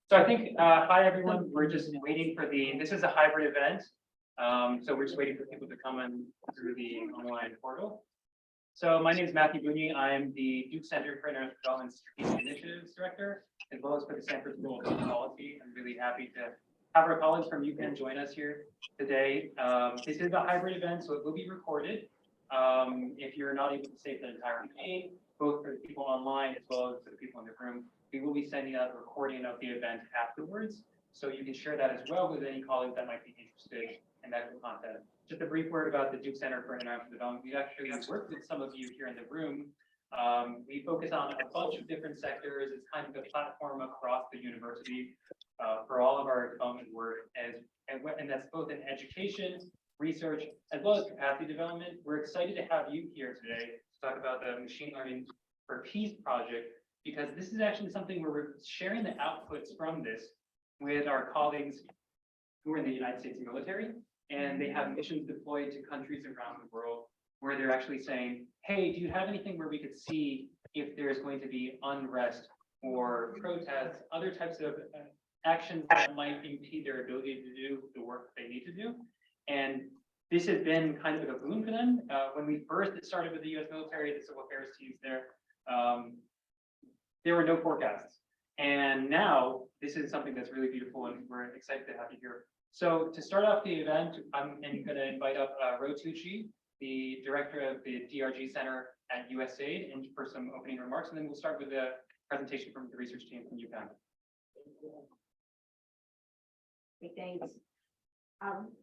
So I think, hi everyone, we're just waiting for this is a hybrid event. So we're just waiting for people to come in through the online portal. So my name is Matthew Booney. I'm the Duke Center for International Development Strategic Initiatives Director, as well as for the Center for School of Public Policy. I'm really happy to have our colleagues from UPenn join us here today. This is a hybrid event, so it will be recorded. If you're not able to save the entire meeting, both for the people online as well as for the people in the room, we will be sending out a recording of the event afterwards. So you can share that as well with any colleagues that might be interested in that content. Just a brief word about the Duke Center for International Development. We've actually worked with some of you here in the room. We focus on a bunch of different sectors. It's kind of a platform across the university for all of our development work, and that's both in education, research, as well as capacity development. We're excited to have you here today to talk about the Machine Learning for Peace project, because this is actually something where we're sharing the outputs from this with our colleagues who are in the United States military, and they have missions deployed to countries around the world where they're actually saying, hey, do you have anything where we could see if there's going to be unrest or protests, other types of actions that might impede their ability to do the work they need to do? And this has been kind of a boon for them. When we first started with the U.S. military, the civil affairs teams there were no forecasts. And now this is something that's really beautiful, and we're excited to have you here. So to start off the event, I'm going to invite up Rosarie Tucci, the director of the DRG Center at USAID, and for some opening remarks, and then we'll start with the presentation from the research team from UPenn. Thanks.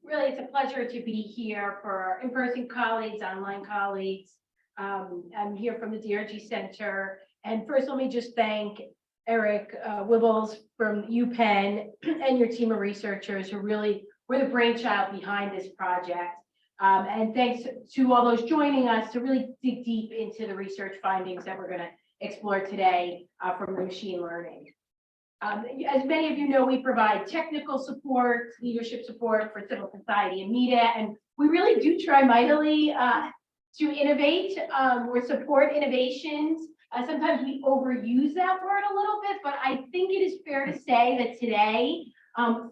Really, it's a pleasure to be here for our in-person colleagues, online colleagues. I'm here from the DRG Center. And first, let me just thank Eric Wibbles from UPenn and your team of researchers who really were the brainchild behind this project. And thanks to all those joining us to really dig deep into the research findings that we're going to explore today from the machine learning. As many of you know, we provide technical support, leadership support for civil society and media, and we really do try mightily to innovate or support innovations. Sometimes we overuse that word a little bit, but I think it is fair to say that today,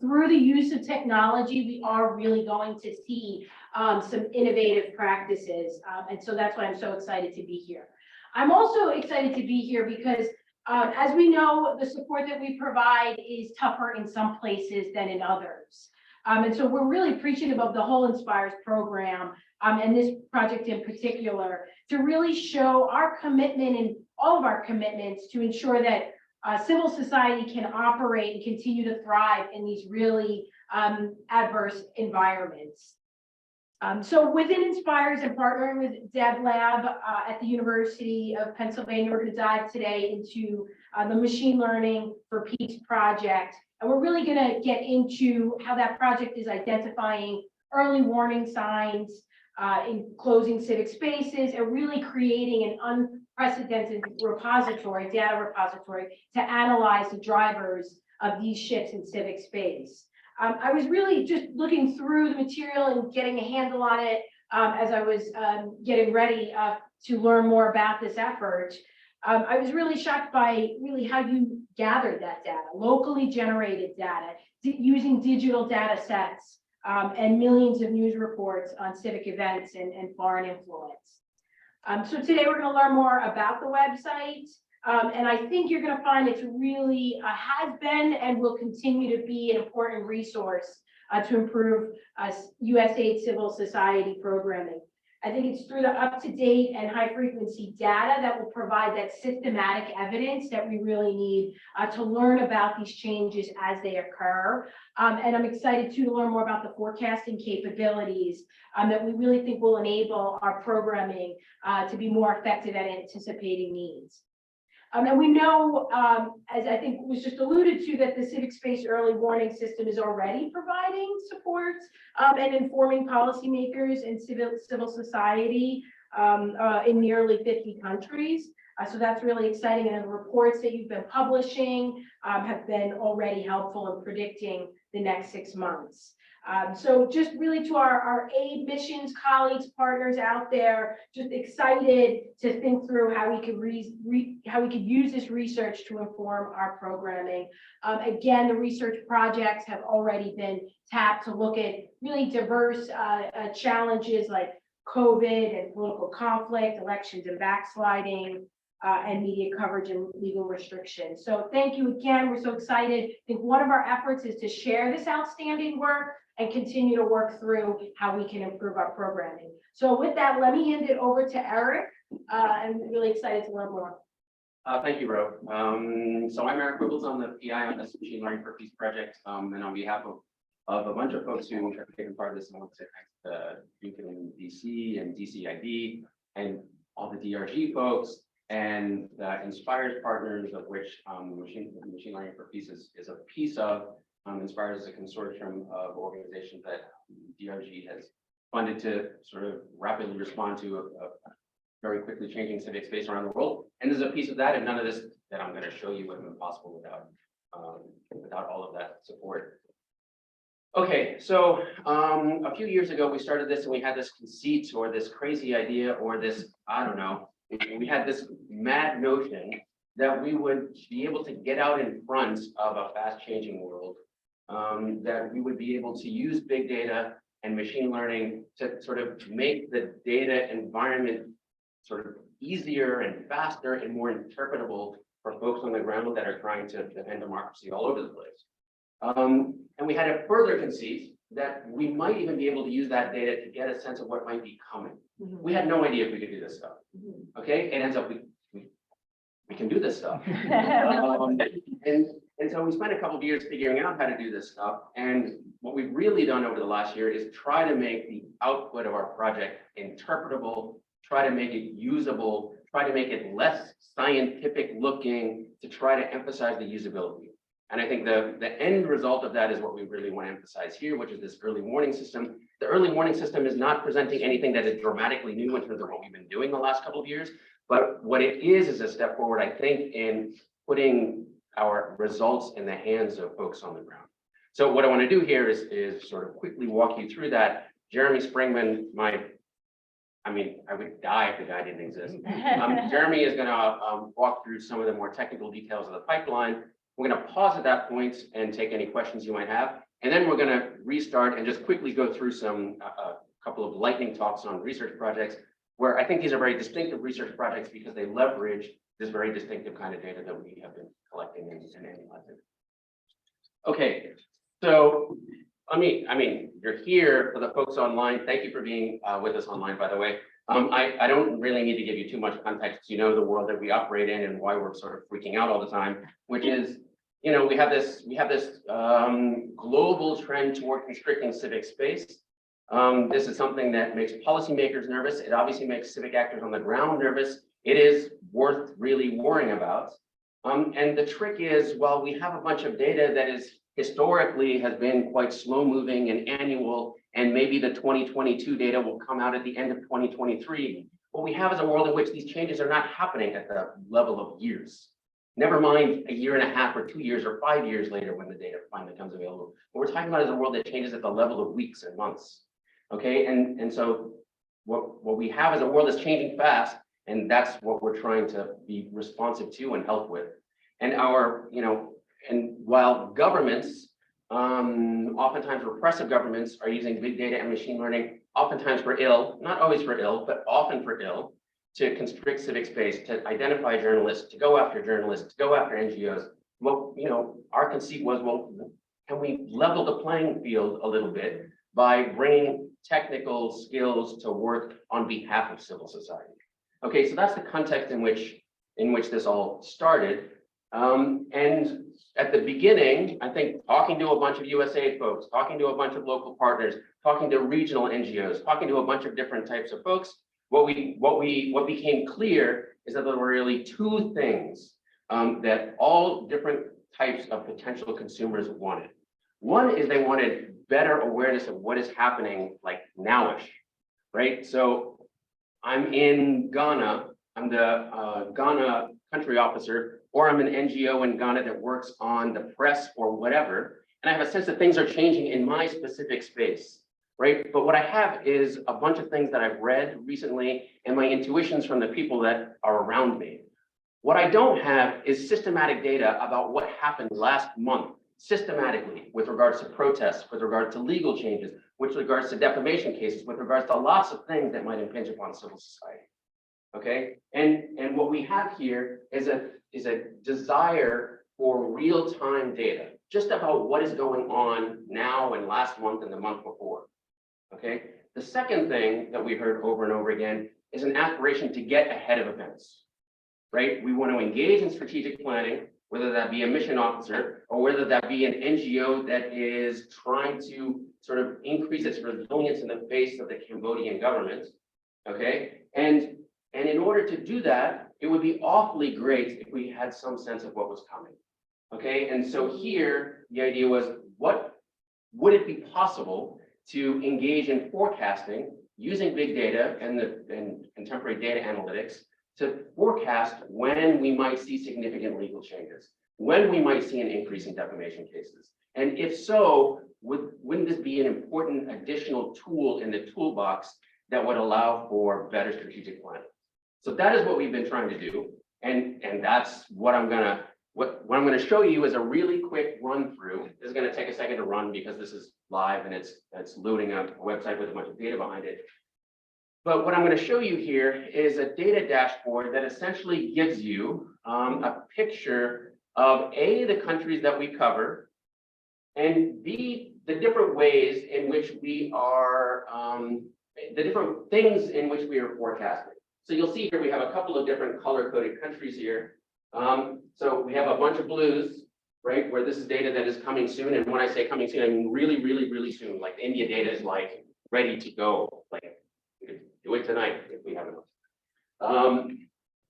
through the use of technology, we are really going to see some innovative practices. And so that's why I'm so excited to be here. I'm also excited to be here because as we know, the support that we provide is tougher in some places than in others. And so we're really appreciative of the whole Inspires program and this project in particular to really show our commitment and all of our commitments to ensure that civil society can operate and continue to thrive in these really adverse environments. So within Inspires and partnering with DevLab at the University of Pennsylvania, we're going to dive today into the Machine Learning for Peace project. And we're really going to get into how that project is identifying early warning signs in closing civic spaces and really creating an unprecedented repository, data repository, to analyze the drivers of these shifts in civic space. I was really just looking through the material and getting a handle on it as I was getting ready to learn more about this effort. I was really shocked by really how you gathered that data, locally generated data, using digital data sets and millions of news reports on civic events and foreign influence. So today we're going to learn more about the website. And I think you're going to find it's really has been and will continue to be an important resource to improve USAID civil society programming. I think it's through the up-to-date and high-frequency data that will provide that systematic evidence that we really need to learn about these changes as they occur. And I'm excited to learn more about the forecasting capabilities that we really think will enable our programming to be more effective at anticipating needs. And we know, as I think was just alluded to, that the civic space early warning system is already providing support and informing policymakers and civil society in nearly 50 countries. So that's really exciting. And the reports that you've been publishing have been already helpful in predicting the next 6 months. So just really to our aid missions colleagues, partners out there, just excited to think through how we could use this research to inform our programming. Again, the research projects have already been tapped to look at really diverse challenges like COVID and political conflict, elections and backsliding, and media coverage and legal restrictions. So thank you again. We're so excited. I think one of our efforts is to share this outstanding work and continue to work through how we can improve our programming. So with that, let me hand it over to Eric. I'm really excited to learn more. Thank you, Ro. So I'm Eric Wiggles on the PI on this Machine Learning for Peace project. And on behalf of a bunch of folks who have taken part of this, I want to say thanks to Beacon DC and DCID and all the DRG folks and the Inspires partners, of which Machine Learning for Peace is a piece of. Inspires is a consortium of organizations that DRG has funded to sort of rapidly respond to a very quickly changing civic space around the world. And there's a piece of that, and none of this that I'm going to show you would have been possible without all of that support. Okay, so a few years ago, we started this and we had this conceit or this crazy idea or this, I don't know, we had this mad notion that we would be able to get out in front of a fast changing world, that we would be able to use big data and machine learning to sort of make the data environment sort of easier and faster and more interpretable for folks on the ground that are trying to defend democracy all over the place. And we had a further conceit that we might even be able to use that data to get a sense of what might be coming. We had no idea if we could do this stuff. Okay, it ends up we can do this stuff. And so we spent a couple of years figuring out how to do this stuff. And what we've really done over the last year is try to make the output of our project interpretable, try to make it usable, try to make it less scientific looking, to try to emphasize the usability. And I think the end result of that is what we really want to emphasize here, which is this early warning system. The early warning system is not presenting anything that is dramatically new in terms of what we've been doing the last couple of years, but what it is a step forward, I think, in putting our results in the hands of folks on the ground. So what I want to do here is sort of quickly walk you through that. Jeremy Springman, I would die if the guy didn't exist. Jeremy is going to walk through some of the more technical details of the pipeline. We're going to pause at that point and take any questions you might have. And then we're going to restart and just quickly go through a couple of lightning talks on research projects, where I think these are very distinctive research projects because they leverage this very distinctive kind of data that we have been collecting and analyzing. Okay, so you're here for the folks online. Thank you for being with us online, by the way. I don't really need to give you too much context. You know the world that we operate in and why we're sort of freaking out all the time, which is, we have this global trend toward constricting civic space. This is something that makes policymakers nervous. It obviously makes civic actors on the ground nervous. It is worth really worrying about. And the trick is, while we have a bunch of data that is historically has been quite slow moving and annual, and maybe the 2022 data will come out at the end of 2023, what we have is a world in which these changes are not happening at the level of years. Never mind a year and a half or 2 years or 5 years later when the data finally becomes available. What we're talking about is a world that changes at the level of weeks and months. Okay, and so what we have is a world that's changing fast, and that's what we're trying to be responsive to and help with. And and while governments, oftentimes repressive governments, are using big data and machine learning, oftentimes for ill, not always for ill, but often for ill, to constrict civic space, to identify journalists, to go after journalists, to go after NGOs. Well, our conceit was, well, can we level the playing field a little bit by bringing technical skills to work on behalf of civil society? Okay, so that's the context in which this all started. And at the beginning, I think talking to a bunch of USAID folks, talking to a bunch of local partners, talking to regional NGOs, talking to a bunch of different types of folks, what became clear is that there were really two things that all different types of potential consumers wanted. One is they wanted better awareness of what is happening like nowish, right? So I'm in Ghana, I'm the Ghana country officer, or I'm an NGO in Ghana that works on the press or whatever, and and I have a sense that things are changing in my specific space, right? But what I have is a bunch of things that I've read recently and my intuitions from the people that are around me. What I don't have is systematic data about what happened last month, systematically, with regards to protests, with regards to legal changes, with regards to defamation cases, with regards to lots of things that might impinge upon civil society. Okay, and what we have here is a desire for real-time data, just about what is going on now and last month and the month before. Okay, the second thing that we heard over and over again is an aspiration to get ahead of events. Right, we want to engage in strategic planning, whether that be a mission officer or whether that be an NGO that is trying to sort of increase its resilience in the face of the Cambodian government. Okay, and in order to do that, it would be awfully great if we had some sense of what was coming. Okay, and so here the idea was, what would it be possible to engage in forecasting using big data and contemporary data analytics to forecast when we might see significant legal changes, when we might see an increase in defamation cases. And if so, wouldn't this be an important additional tool in the toolbox that would allow for better strategic planning? So that is what we've been trying to do. And that's what I'm gonna show you is a really quick run through. This is gonna take a second to run because this is live and it's loading up a website with a bunch of data behind it. But what I'm going to show you here is a data dashboard that essentially gives you a picture of A, the countries that we cover, and B, the different ways in which we are, the different things in which we are forecasting. So you'll see here we have a couple of different color-coded countries here. So we have a bunch of blues, right, where this is data that is coming soon. And when I say coming soon, I mean really, really, really soon. Like India data is like ready to go. Like, do it tonight if we have enough.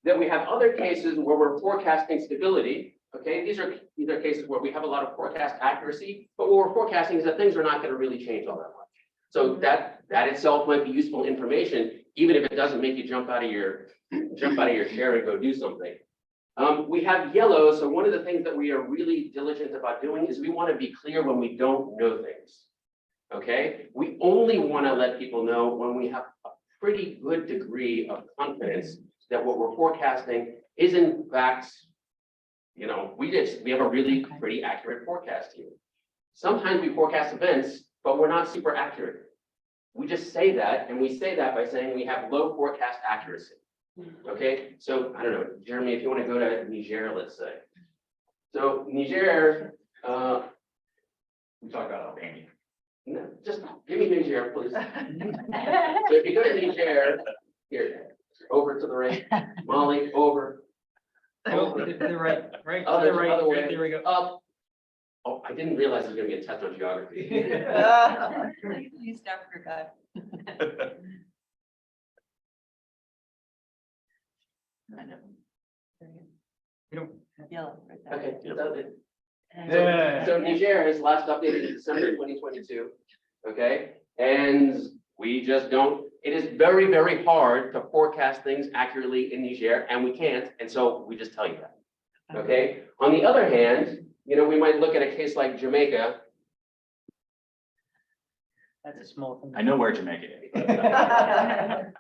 Then we have other cases where we're forecasting stability. Okay, these are cases where we have a lot of forecast accuracy, but what we're forecasting is that things are not going to really change all that much. So that itself might be useful information, even if it doesn't make you jump out of your chair and go do something. We have yellow. So one of the things that we are really diligent about doing is we want to be clear when we don't know things. Okay, we only want to let people know when we have a pretty good degree of confidence that what we're forecasting is in fact, we have a really pretty accurate forecast here. Sometimes we forecast events, but we're not super accurate. We just say that, and we say that by saying we have low forecast accuracy. Okay, so I don't know, Jeremy, if you want to go to Niger, let's say. So Niger, we talk about Albania. No, just give me Niger, please. So if you go to Niger, here, over to the right, Mali, over. Oh, to the right, Other way. there we go. Up. Oh, I didn't realize it was gonna be a test on geography. East Africa. I know. We don't- Yellow, right there. Okay, it does it. Yeah. So Niger is last updated in December 2022, okay? And we just don't, it is very, very hard to forecast things accurately in Niger, and we can't, and so we just tell you that, okay? On the other hand, we might look at a case like Jamaica. That's a small thing. I know where Jamaica is.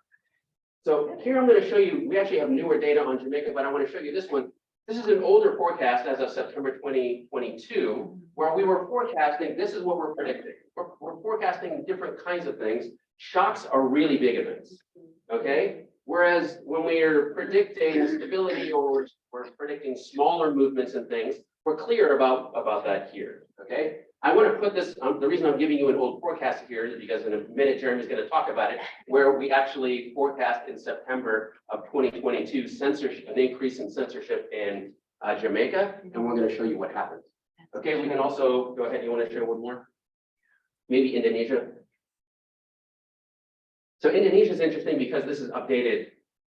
So here I'm going to show you, we actually have newer data on Jamaica, but I want to show you this one. This is an older forecast as of September 2022, where we were forecasting, this is what we're predicting. We're forecasting different kinds of things. Shocks are really big events, okay? Whereas when we are predicting stability or we're predicting smaller movements and things, we're clear about that here, okay? I want to put this, the reason I'm giving you an old forecast here is because in a minute, Jeremy's going to talk about it, where we actually forecast in September of 2022 censorship, an increase in censorship in Jamaica, and we're going to show you what happens. Okay, we can also, go ahead, you want to share one more? Maybe Indonesia. So Indonesia is interesting because this is updated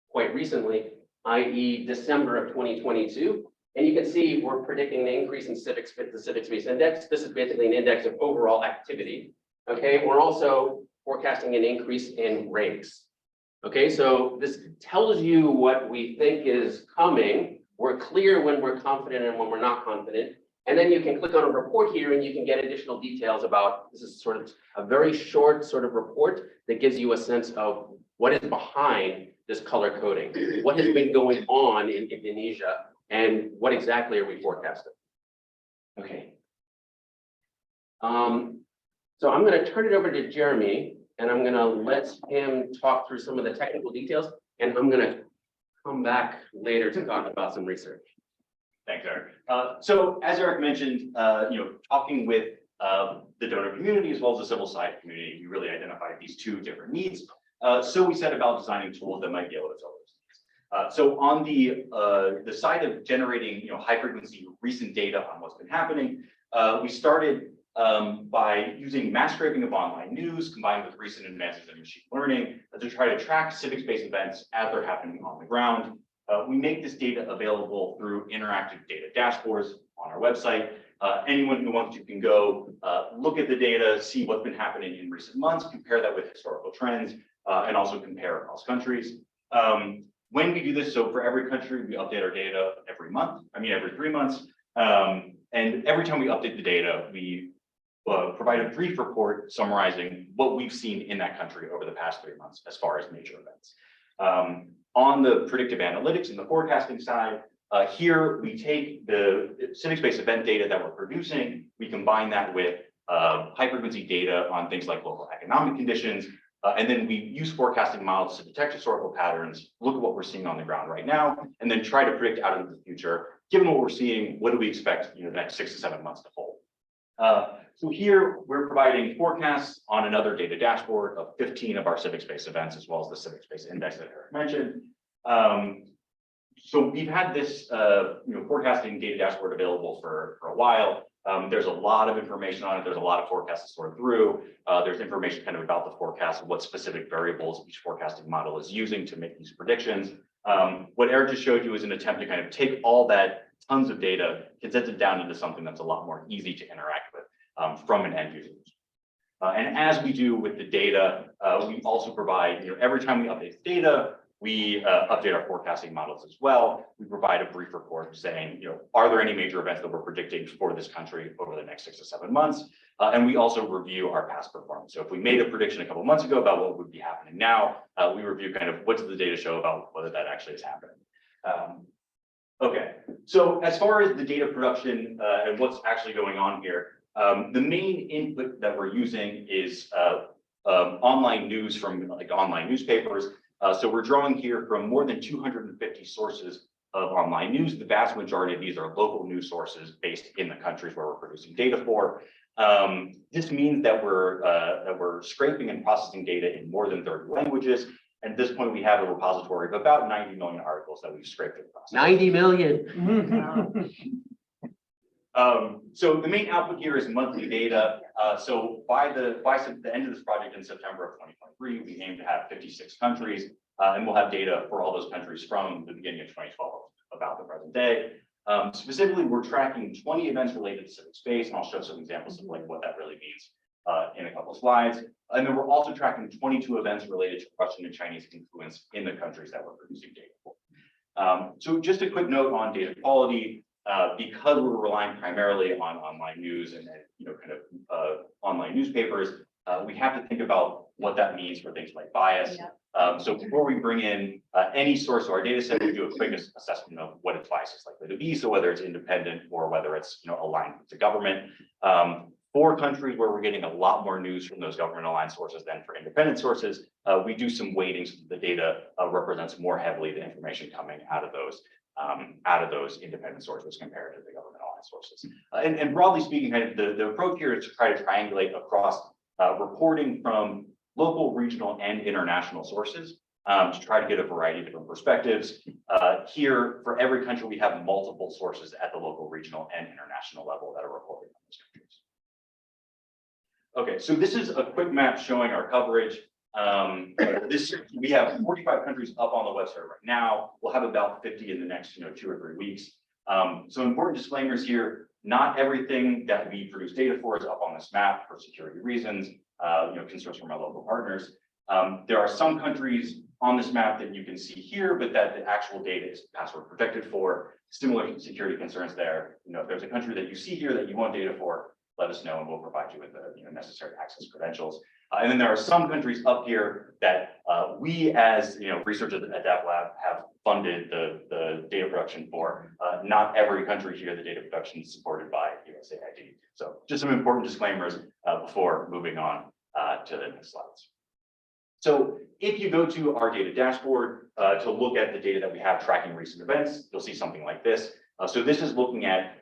quite recently, i.e. December of 2022. And you can see we're predicting the increase in the Civic Space Index. This is basically an index of overall activity. Okay, we're also forecasting an increase in ranks. Okay, so this tells you what we think is coming. We're clear when we're confident and when we're not confident. And then you can click on a report here and you can get additional details about, this is sort of a very short sort of report that gives you a sense of what is behind this color coding, what has been going on in Indonesia, and what exactly are we forecasting? Okay. So I'm going to turn it over to Jeremy, and I'm going to let him talk through some of the technical details, and I'm going to come back later to talk about some research. Thanks, Eric. So as Eric mentioned, talking with the donor community as well as the civil society community, we really identified these two different needs. So we set about designing tools that might be able to fill those needs. So on the side of generating, high frequency recent data on what's been happening, we started by using mass scraping of online news combined with recent advances in machine learning to try to track civics-based events as they're happening on the ground. We make this data available through interactive data dashboards on our website. Anyone who wants to can go look at the data, see what's been happening in recent months, compare that with historical trends, and also compare across countries. When we do this, so for every country, we update our data every 3 months. And every time we update the data, we provide a brief report summarizing what we've seen in that country over the past 3 months as far as major events. On the predictive analytics and the forecasting side, here we take the civics-based event data that we're producing, we combine that with high frequency data on things like local economic conditions, and then we use forecasting models to detect historical patterns, look at what we're seeing on the ground right now, and then try to predict out into the future. Given what we're seeing, what do we expect the next 6 to 7 months to hold? So here we're providing forecasts on another data dashboard of 15 of our civics-based events, as well as the civics-based index that Eric mentioned. So we've had this forecasting data dashboard available for a while. There's a lot of information on it. There's a lot of forecasts to sort through. There's information kind of about the forecast, what specific variables each forecasting model is using to make these predictions. What Eric just showed you is an attempt to kind of take all that tons of data, condense it down into something that's a lot more easy to interact with from an end user. And as we do with the data, we also provide, every time we update the data, we update our forecasting models as well. We provide a brief report saying, are there any major events that we're predicting for this country over the next 6 to 7 months? And we also review our past performance. So if we made a prediction a couple months ago about what would be happening now, we review kind of what does the data show about whether that actually is happening. Okay, so as far as the data production and what's actually going on here, the main input that we're using is online news from online newspapers. So we're drawing here from more than 250 sources of online news. The vast majority of these are local news sources based in the countries where we're producing data for. This means that we're scraping and processing data in more than 30 languages. And at this point, we have a repository of about 90 million articles that we've scraped and processed. 90 million. So the main output here is monthly data. So by the end of this project in September of 2023, we aim to have 56 countries, and we'll have data for all those countries from the beginning of 2012 about the present day. Specifically, we're tracking 20 events related to civic space, and I'll show some examples of what that really means in a couple of slides. And then we're also tracking 22 events related to Russian and Chinese influence in the countries that we're producing data for. So just a quick note on data quality. Because we're relying primarily on online news and online newspapers, we have to think about what that means for things like bias. So before we bring in any source of our data set, we do a quick assessment of what its bias is likely to be. So whether it's independent or whether it's aligned with the government. For countries where we're getting a lot more news from those government aligned sources than for independent sources, we do some weighting so that the data represents more heavily the information coming out of those independent sources compared to the government aligned sources. And broadly speaking, kind of the approach here is to try to triangulate across reporting from local, regional, and international sources to try to get a variety of different perspectives. Here, for every country, we have multiple sources at the local, regional, and international level that are reporting on those countries. Okay, so this is a quick map showing our coverage. We have 45 countries up on the website right now. We'll have about 50 in the next 2 or 3 weeks. So important disclaimers here. Not everything that we produce data for is up on this map for security reasons, concerns from our local partners. There are some countries on this map that you can see here, but that the actual data is password protected for similar security concerns there. If there's a country that you see here that you want data for, let us know and we'll provide you with the necessary access credentials. And then there are some countries up here that we as researchers at DAP Lab have funded the data production for. Not every country here, the data production is supported by USAID. So just some important disclaimers before moving on to the next slides. So if you go to our data dashboard to look at the data that we have tracking recent events, you'll see something like this. So this is looking at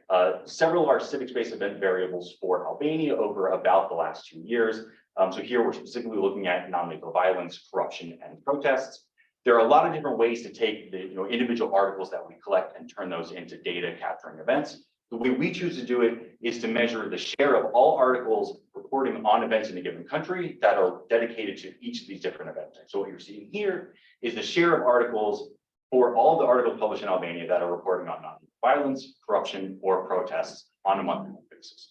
several of our civic-based event variables for Albania over about the last 2 years. So here we're specifically looking at non-lethal violence, corruption, and protests. There are a lot of different ways to take the individual articles that we collect and turn those into data capturing events. The way we choose to do it is to measure the share of all articles reporting on events in a given country that are dedicated to each of these different events. So what you're seeing here is the share of articles for all the articles published in Albania that are reporting on non-violence, corruption, or protests on a monthly basis.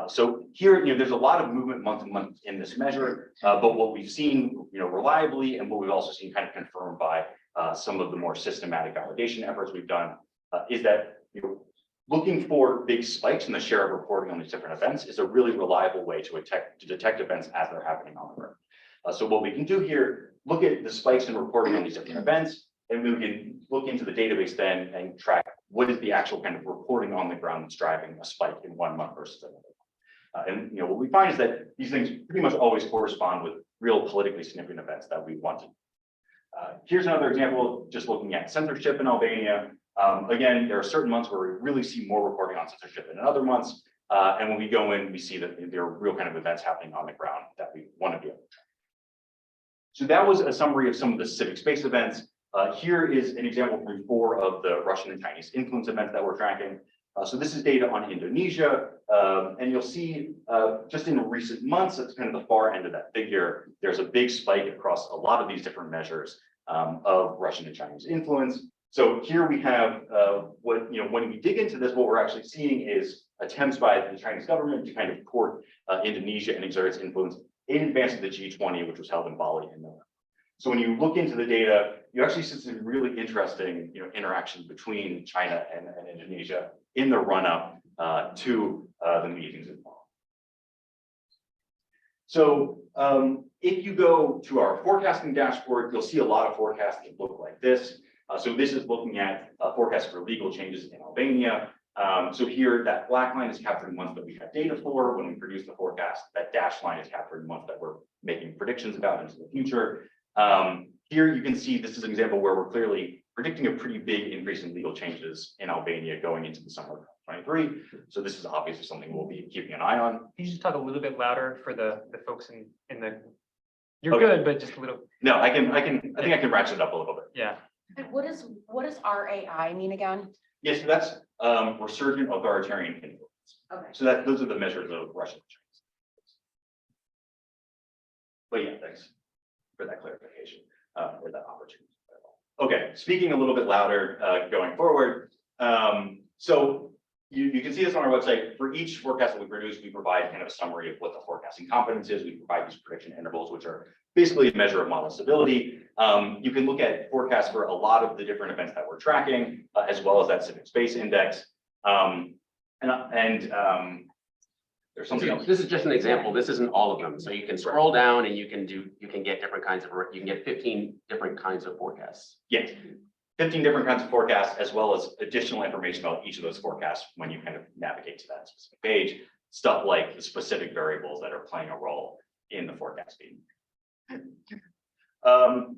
So here, there's a lot of movement month to month in this measure, but what we've seen, reliably, and what we've also seen kind of confirmed by some of the more systematic validation efforts we've done, is that looking for big spikes in the share of reporting on these different events is a really reliable way to detect events as they're happening on the ground. So what we can do here, look at the spikes in reporting on these different events, and we can look into the database then and track what is the actual kind of reporting on the ground that's driving a spike in 1 month versus another. And what we find is that these things pretty much always correspond with real politically significant events that we wanted. Here's another example, just looking at censorship in Albania. Again, there are certain months where we really see more reporting on censorship than other months. And when we go in, we see that there are real kind of events happening on the ground that we want to be able to track. So that was a summary of some of the civic space events. Here is an example from 4 of the Russian and Chinese influence events that we're tracking. So this is data on Indonesia, and you'll see just in recent months, it's kind of the far end of that figure. There's a big spike across a lot of these different measures of Russian and Chinese influence. So here we have when we dig into this, what we're actually seeing is attempts by the Chinese government to kind of court Indonesia and exert its influence in advance of the G20, which was held in Bali in November. So when you look into the data, you actually see some really interesting interaction between China and Indonesia in the run-up to the meetings in Bali. So if you go to our forecasting dashboard, you'll see a lot of forecasts that look like this. So this is looking at forecasts for legal changes in Albania. So here, that black line is capturing months that we have data for when we produce the forecast. That dashed line is capturing months that we're making predictions about into the future. Here you can see this is an example where we're clearly predicting a pretty big increase in legal changes in Albania going into the summer of 2023. So this is obviously something we'll be keeping an eye on. Can you just talk a little bit louder for the folks in the, you're Okay. good, but just a little, No, I think I can ratchet it up a little bit. yeah. What does RAI mean again? Yes, so that's resurgent authoritarian influence. Okay. So those are the measures of Russian and Chinese. But yeah, thanks for that clarification or that opportunity. Okay, speaking a little bit louder going forward. So you can see this on our website. For each forecast that we produce, we provide kind of a summary of what the forecasting competence is. We provide these prediction intervals, which are basically a measure of model stability. You can look at forecasts for a lot of the different events that we're tracking, as well as that Civic Space Index. There's something else. This is just an example. This isn't all of them. So you can scroll down and you can get different kinds of, you can get 15 different kinds of forecasts. Yes, 15 different kinds of forecasts, as well as additional information about each of those forecasts when you kind of navigate to that specific page. Stuff like the specific variables that are playing a role in the forecasting.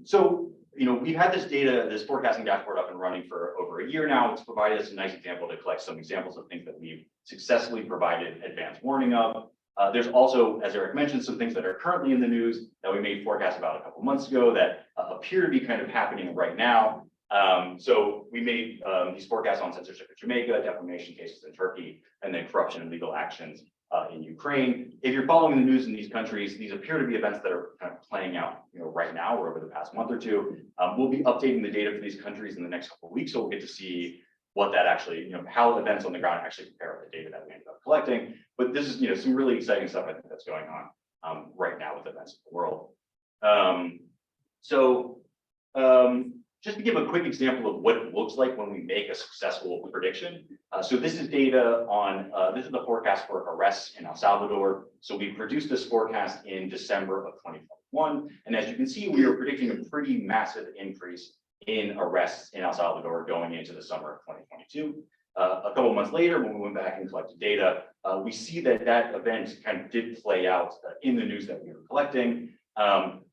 So, we've had this data, this forecasting dashboard up and running for over a year now. It's provided us a nice example to collect some examples of things that we've successfully provided advanced warning of. There's also, as Eric mentioned, some things that are currently in the news that we made forecasts about a couple months ago that appear to be kind of happening right now. So we made these forecasts on censorship in Jamaica, defamation cases in Turkey, and then corruption and legal actions in Ukraine. If you're following the news in these countries, these appear to be events that are kind of playing out, right now or over the past month or two. We'll be updating the data for these countries in the next couple of weeks, so we'll get to see what that actually, how events on the ground actually compare with the data that we ended up collecting. But this is, some really exciting stuff I think that's going on right now with events in the world. So Just to give a quick example of what it looks like when we make a successful prediction. So this is data on, this is the forecast for arrests in El Salvador. So we produced this forecast in December of 2021. And as you can see, we are predicting a pretty massive increase in arrests in El Salvador going into the summer of 2022. A couple of months later, when we went back and collected data, we see that that event kind of did play out in the news that we were collecting.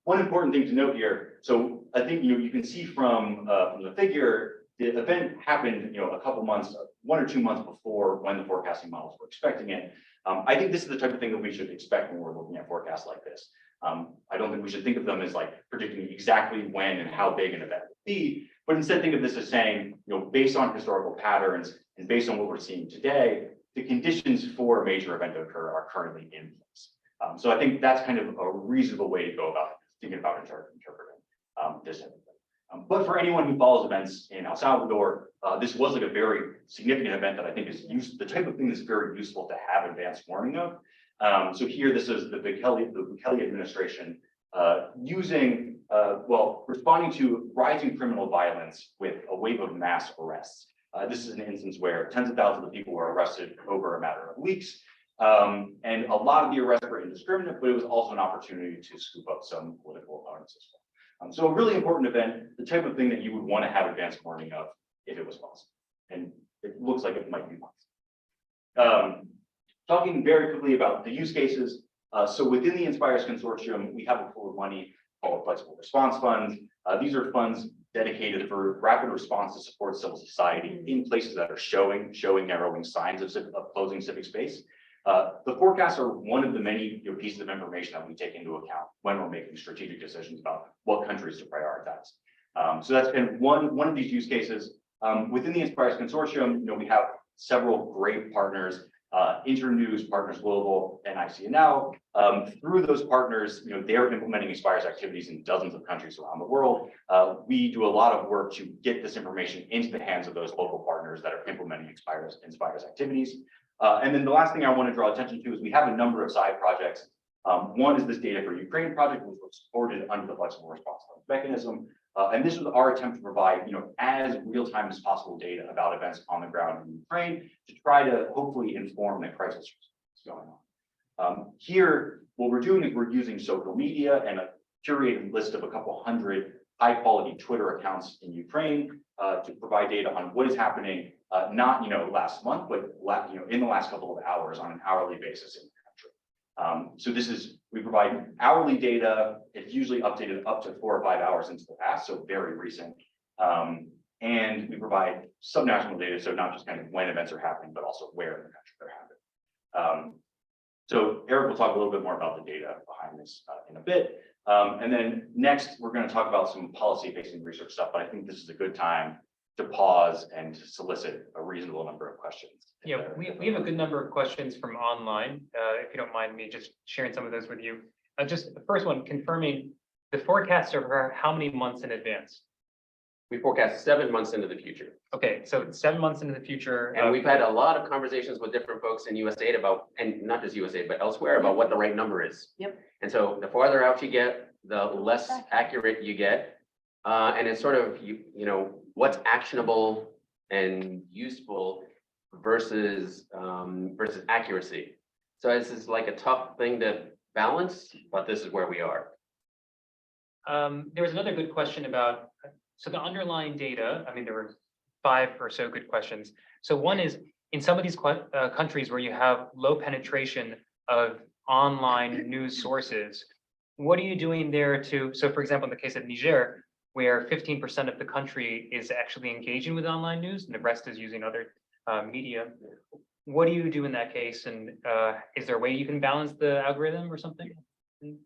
One important thing to note here, so I think you can see from the figure, the event happened a couple months, 1 or 2 months before when the forecasting models were expecting it. I think this is the type of thing that we should expect when we're looking at forecasts like this. I don't think we should think of them as like predicting exactly when and how big an event will be, but instead think of this as saying, based on historical patterns and based on what we're seeing today, the conditions for a major event to occur are currently in place. So I think that's kind of a reasonable way to go about thinking about interpreting this type of thing. But for anyone who follows events in El Salvador, this was like a very significant event that I think is the type of thing that's very useful to have advanced warning of. So here, this is the Bukele administration responding to rising criminal violence with a wave of mass arrests. This is an instance where tens of thousands of people were arrested over a matter of weeks. And a lot of the arrests were indiscriminate, but it was also an opportunity to scoop up some political opponents as well. So a really important event, the type of thing that you would want to have advanced warning of if it was possible. And it looks like it might be possible. Talking very quickly about the use cases. So within the Inspires Consortium, we have a pool of money called Flexible Response Funds. These are funds dedicated for rapid response to support civil society in places that are showing narrowing signs of closing civic space. The forecasts are one of the many pieces of information that we take into account when we're making strategic decisions about what countries to prioritize. So that's been one of these use cases. Within the Inspires Consortium, we have several great partners, Internews, Partners Global, and ICNL. Through those partners, they're implementing Inspires activities in dozens of countries around the world. We do a lot of work to get this information into the hands of those local partners that are implementing Inspires activities. And then the last thing I want to draw attention to is we have a number of side projects. One is this Data for Ukraine project, which was supported under the Flexible Response Fund mechanism. And this was our attempt to provide, as real-time as possible data about events on the ground in Ukraine to try to hopefully inform the crisis that's going on. Here, what we're doing is we're using social media and a curated list of a couple hundred high-quality Twitter accounts in Ukraine to provide data on what is happening, not last month, but in the last couple of hours on an hourly basis in the country. So we provide hourly data. It's usually updated up to 4 or 5 hours into the past, so very recent. And we provide subnational data, so not just kind of when events are happening, but also where in the country they're happening. So Eric will talk a little bit more about the data behind this in a bit. And then next, we're going to talk about some policy-facing research stuff, but I think this is a good time to pause and to solicit a reasonable number of questions. Yeah, we have a good number of questions from online. If you don't mind me just sharing some of those with you. Just the first one, confirming the forecasts are for how many months in advance? We forecast 7 months into the future. Okay, so 7 months into the future. And we've had a lot of conversations with different folks in USAID about, and not just USAID, but elsewhere about what the right number is. Yep. And so the farther out you get, the less accurate you get. And it's sort of, what's actionable and useful versus accuracy. So this is like a tough thing to balance, but this is where we are. There was another good question about, so the underlying data, I mean, there were 5 or so good questions. So one is, in some of these countries where you have low penetration of online news sources, what are you doing there so for example, in the case of Niger, where 15% of the country is actually engaging with online news and the rest is using other media. What do you do in that case? And is there a way you can balance the algorithm or something?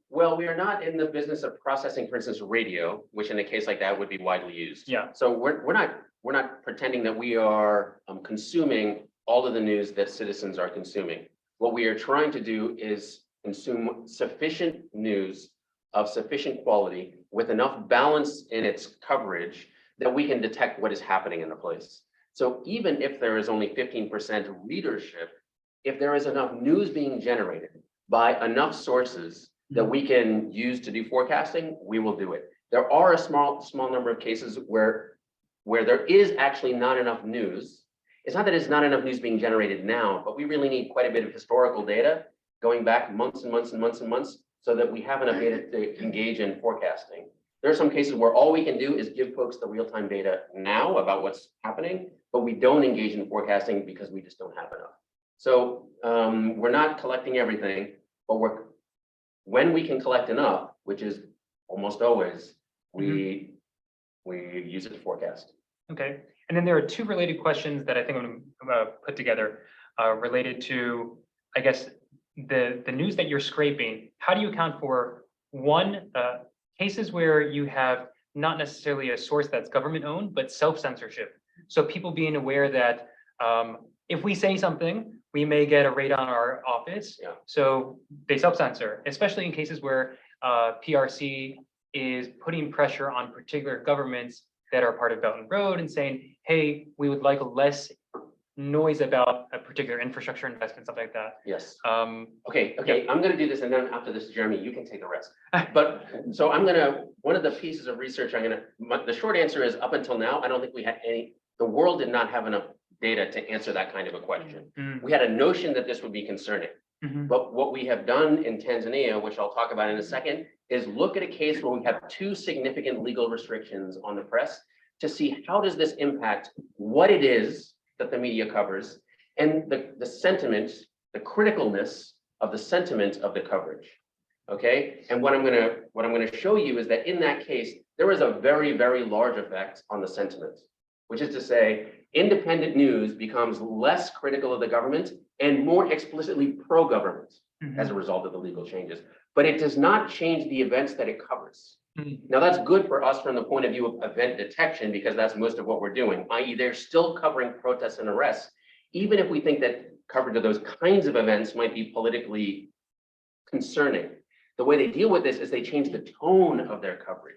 Well, we are not in the business of processing, for instance, radio, which in a case like that would be widely used. Yeah. So we're not pretending that we are consuming all of the news that citizens are consuming. What we are trying to do is consume sufficient news of sufficient quality with enough balance in its coverage that we can detect what is happening in the place. So even if there is only 15% readership, if there is enough news being generated by enough sources that we can use to do forecasting, we will do it. There are a small number of cases where there is actually not enough news. It's not that it's not enough news being generated now, but we really need quite a bit of historical data going back months and months and months and months so that we have enough data to engage in forecasting. There are some cases where all we can do is give folks the real-time data now about what's happening, but we don't engage in forecasting because we just don't have enough. So we're not collecting everything, but when we can collect enough, which is almost always, we use it to forecast. Okay, and then there are two related questions that I think I'm gonna put together related to, I guess, the news that you're scraping. How do you account for one, cases where you have not necessarily a source that's government owned, but self-censorship? So people being aware that if we say something, we may get a raid on our office. Yeah. So they self-censor, especially in cases where PRC is putting pressure on particular governments that are part of Belt and Road and saying, hey, we would like less noise about a particular infrastructure investment, something like that. Yes. Um, Okay, I'm gonna do this, and then after this, Jeremy, you can take the rest. But, so one of the pieces of research the short answer is, up until now, I don't think we had the world did not have enough data to answer that kind of a question. We had a notion that this would be concerning. But what we have done in Tanzania, which I'll talk about in a second, is look at a case where we have two significant legal restrictions on the press to see how does this impact what it is that the media covers and the sentiment, the criticalness of the sentiment of the coverage. Okay, and what I'm gonna show you is that in that case, there is a very, very large effect on the sentiment, which is to say, independent news becomes less critical of the government and more explicitly pro-government as a result of the legal changes. But it does not change the events that it covers. Now, that's good for us from the point of view of event detection, because that's most of what we're doing, i.e. they're still covering protests and arrests, even if we think that coverage of those kinds of events might be politically concerning. The way they deal with this is they change the tone of their coverage.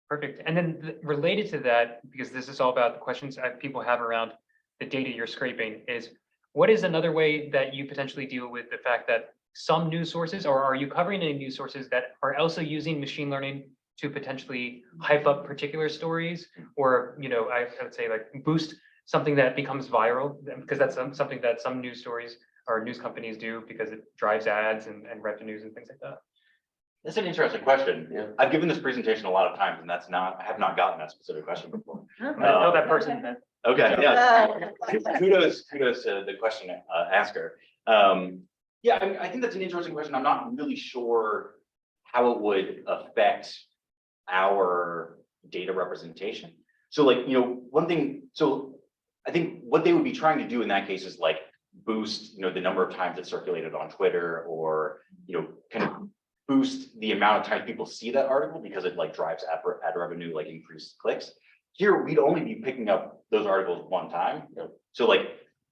Perfect. And then related to that, because this is all about the questions that people have around the data you're scraping, is what is another way that you potentially deal with the fact that some news sources, or are you covering any news sources that are also using machine learning to potentially hype up particular stories, or, I would say like boost something that becomes viral, because that's something that some news stories or news companies do because it drives ads and revenues and things like that. That's an interesting question. Yeah. I've given this presentation a lot of times, and I have not gotten that specific question before. I know that person then. Okay, yeah. Kudos to the question asker. I think that's an interesting question. I'm not really sure how it would affect our data representation. So one thing, so I think what they would be trying to do in that case is like boost, the number of times it's circulated on Twitter, or, kind of boost the amount of times people see that article because it like drives ad revenue, like increased clicks. Here, we'd only be picking up those articles one time. So like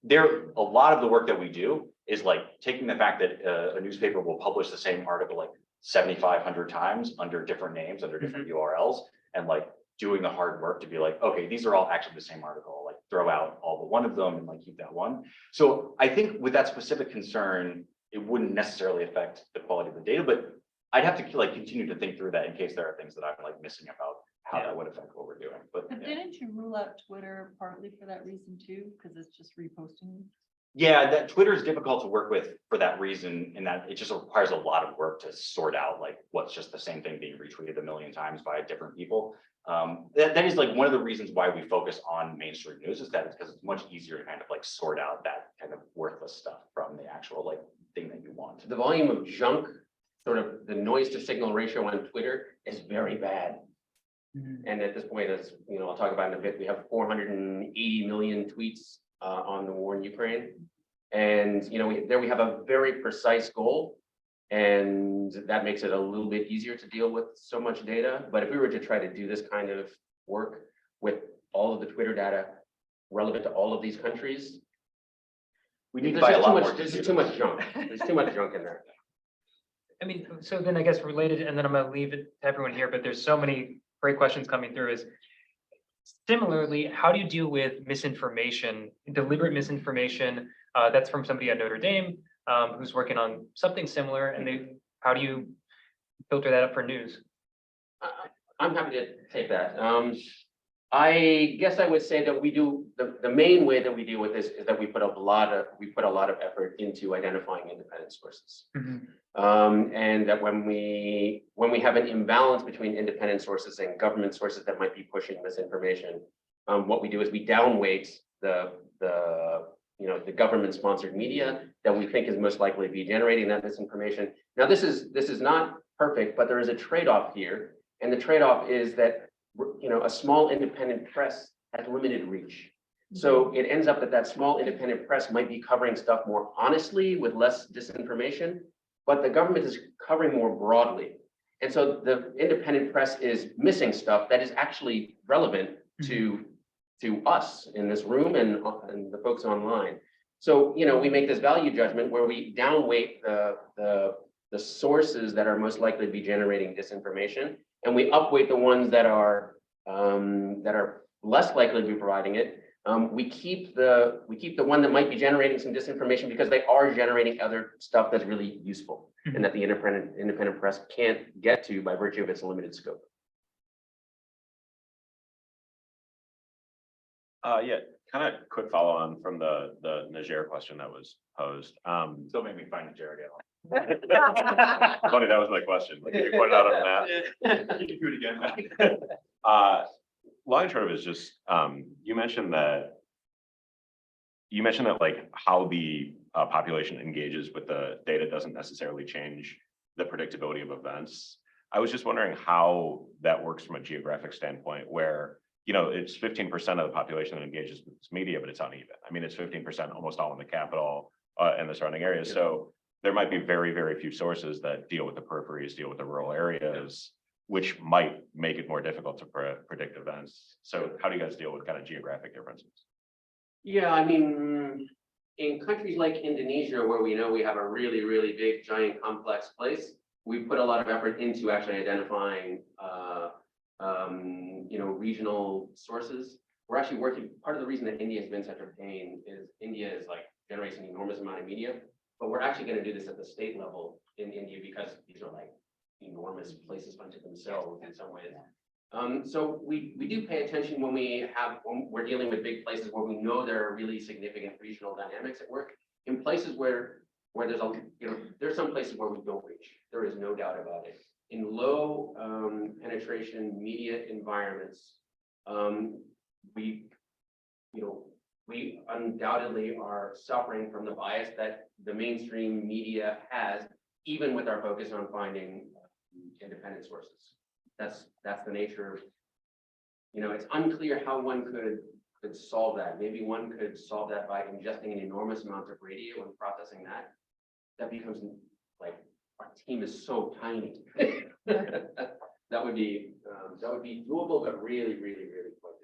a lot of the work that we do is like taking the fact that a newspaper will publish the same article like 7,500 times under different names, under different URLs, and like doing the hard work to be like, okay, these are all actually the same article, like throw out all but one of them and like keep that one. So I think with that specific concern, it wouldn't necessarily affect the quality of the data, but I'd have to like continue to think through that in case there are things that I'm like missing about how that would affect what we're doing. But didn't you rule out Twitter partly for that reason too? Because it's just reposting. yeah, that Twitter is difficult to work with for that reason, in that it just requires a lot of work to sort out like what's just the same thing being retweeted a million times by different people. That is like one of the reasons why we focus on mainstream news, is that it's because it's much easier to kind of like sort out that kind of worthless stuff from the actual like thing that you want. The volume of junk, sort of the noise to signal ratio on Twitter is very bad. And at this point, as I'll talk about in a bit, we have 480 million tweets on the war in Ukraine. And we have a very precise goal, and that makes it a little bit easier to deal with so much data. But if we were to try to do this kind of work with all of the Twitter data relevant to all of these countries, We need to buy a lot more. There's too much junk. There's too much junk in there. I mean, so then I guess related, and then I'm gonna leave it to everyone here, but there's so many great questions coming through, is similarly, how do you deal with misinformation, deliberate misinformation that's from somebody at Notre Dame who's working on something similar, and how do you filter that up for news? I'm happy to take that. I guess I would say that we do, the main way that we deal with this is that we put a lot of effort into identifying independent sources. And that when we have an imbalance between independent sources and government sources that might be pushing misinformation, what we do is we downweight the government sponsored media that we think is most likely to be generating that misinformation. Now, this is not perfect, but there is a trade-off here. And the trade-off is that a small independent press has limited reach. So it ends up that small independent press might be covering stuff more honestly with less disinformation, but the government is covering more broadly. And so the independent press is missing stuff that is actually relevant to us in this room and the folks online. So, we make this value judgment where we downweight the sources that are most likely to be generating disinformation, and we upweight the ones that are less likely to be providing it. We keep the one that might be generating some disinformation because they are generating other stuff that's really useful and that the independent press can't get to by virtue of its limited scope. Yeah, kind of quick follow on from the Niger question that was posed. Still make me find Jared out. Funny, that was my question. Like, you pointed out on that. You can do it again. Long and short of it is just, you mentioned that like how the population engages with the data doesn't necessarily change the predictability of events. I was just wondering how that works from a geographic standpoint where, it's 15% of the population that engages with this media, but it's uneven. I mean, it's 15% almost all in the capital and the surrounding areas. Yeah. So there might be very, very few sources that deal with the peripheries, deal with the rural areas, which might make it more difficult to predict events. So how do you guys deal with kind of geographic differences? Yeah, I mean, in countries like Indonesia, where we know we have a really, really big, giant, complex place, we put a lot of effort into actually identifying regional sources. We're actually working, part of the reason that India has been such a pain is India is like generates an enormous amount of media, but we're actually going to do this at the state level in India because these are like enormous places unto themselves in some ways. So we do pay attention when we're dealing with big places where we know there are really significant regional dynamics at work. In places where there's some places where we don't reach. There is no doubt about it. In low penetration media environments, we undoubtedly are suffering from the bias that the mainstream media has, even with our focus on finding independent sources. That's the nature of, it's unclear how one could solve that. Maybe one could solve that by ingesting an enormous amount of radio and processing that. That becomes like, our team is so tiny. That would be doable, but really, really, really quite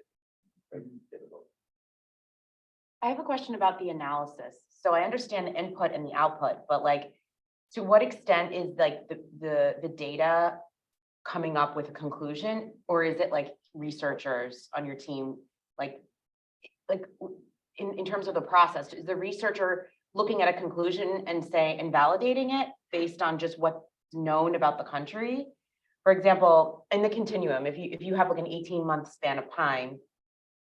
difficult. I have a question about the analysis. So I understand the input and the output, but like, to what extent is like the data coming up with a conclusion, or is it like researchers on your team, like in terms of the process, is the researcher looking at a conclusion and validating it based on just what's known about the country? For example, in the continuum, if you have like an 18-month span of time,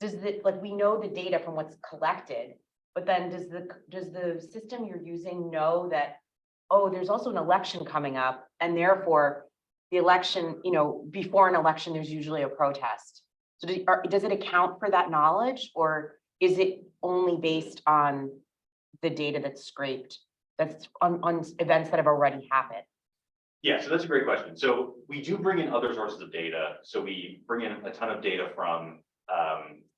we know the data from what's collected, but then does the system you're using know that, oh, there's also an election coming up, and therefore the election, before an election, there's usually a protest. So does it account for that knowledge, or is it only based on the data that's scraped, that's on events that have already happened? Yeah, so that's a great question. So we do bring in other sources of data. So we bring in a ton of data from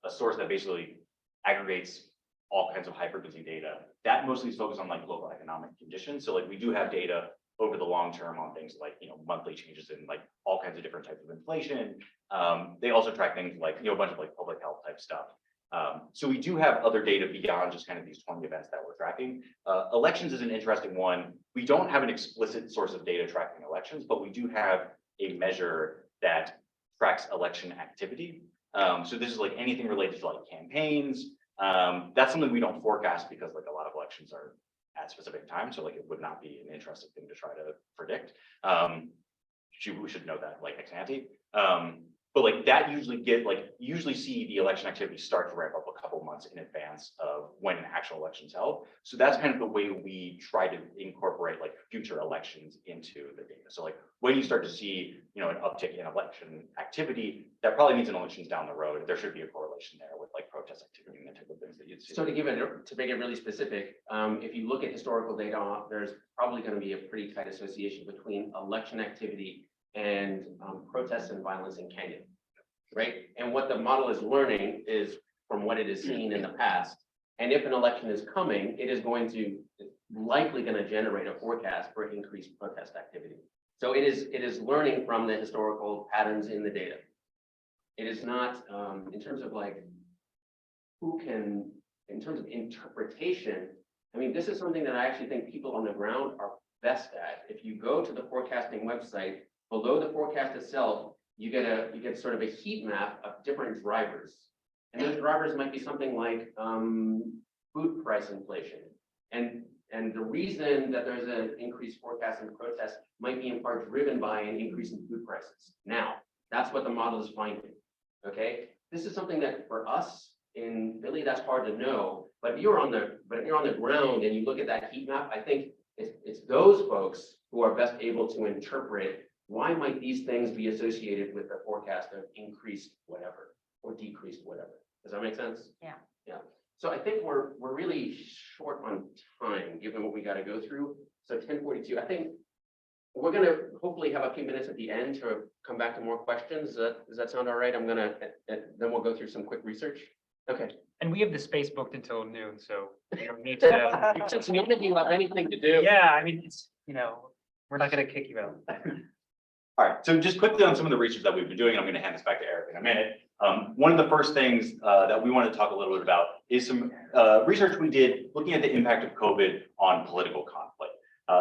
a source that basically aggregates all kinds of high frequency data. That mostly is focused on like local economic conditions. So like we do have data over the long term on things like, monthly changes in like all kinds of different types of inflation. They also track things like, a bunch of like public health type stuff. So we do have other data beyond just kind of these 20 events that we're tracking. Elections is an interesting one. We don't have an explicit source of data tracking elections, but we do have a measure that tracks election activity. So this is like anything related to like campaigns. That's something we don't forecast because like a lot of elections are at specific times. So like it would not be an interesting thing to try to predict. we should know that like ex ante. But like that usually see the election activity start to ramp up a couple months in advance of when an actual election is held. So that's kind of the way we try to incorporate like future elections into the data. So like when you start to see, you know, an uptick in election activity, that probably means an election's down the road. There should be a correlation there with like protest activity and the type of things that you'd see. So to make it really specific, if you look at historical data, there's probably going to be a pretty tight association between election activity and protests and violence in Kenya, right? And what the model is learning is from what it has seen in the past. And if an election is coming, it is likely going to generate a forecast for increased protest activity. So it is learning from the historical patterns in the data. It is not in terms of like in terms of interpretation. I mean, this is something that I actually think people on the ground are best at. If you go to the forecasting website, below the forecast itself, you get sort of a heat map of different drivers. And those drivers might be something like food price inflation. And the reason that there's an increased forecast in protests might be in part driven by an increase in food prices. Now, that's what the model is finding, okay? This is something that for us in Philly, that's hard to know, but if you're on the ground and you look at that heat map, I think it's those folks who are best able to interpret why might these things be associated with the forecast of increased whatever or decreased whatever. Does that make sense? Yeah. Yeah. So I think we're really short on time, given what we got to go through. So 10:42, I think we're going to hopefully have a few minutes at the end to come back to more questions. Does that sound all right? Then we'll go through some quick research. Okay. And we have the space booked until noon, so we don't need to. Since none of you have anything to do. Yeah, I mean, it's, you know, we're not gonna kick you out. All right, so just quickly on some of the research that we've been doing, I'm going to hand this back to Eric in a minute. One of the first things that we want to talk a little bit about is some research we did looking at the impact of COVID on political conflict.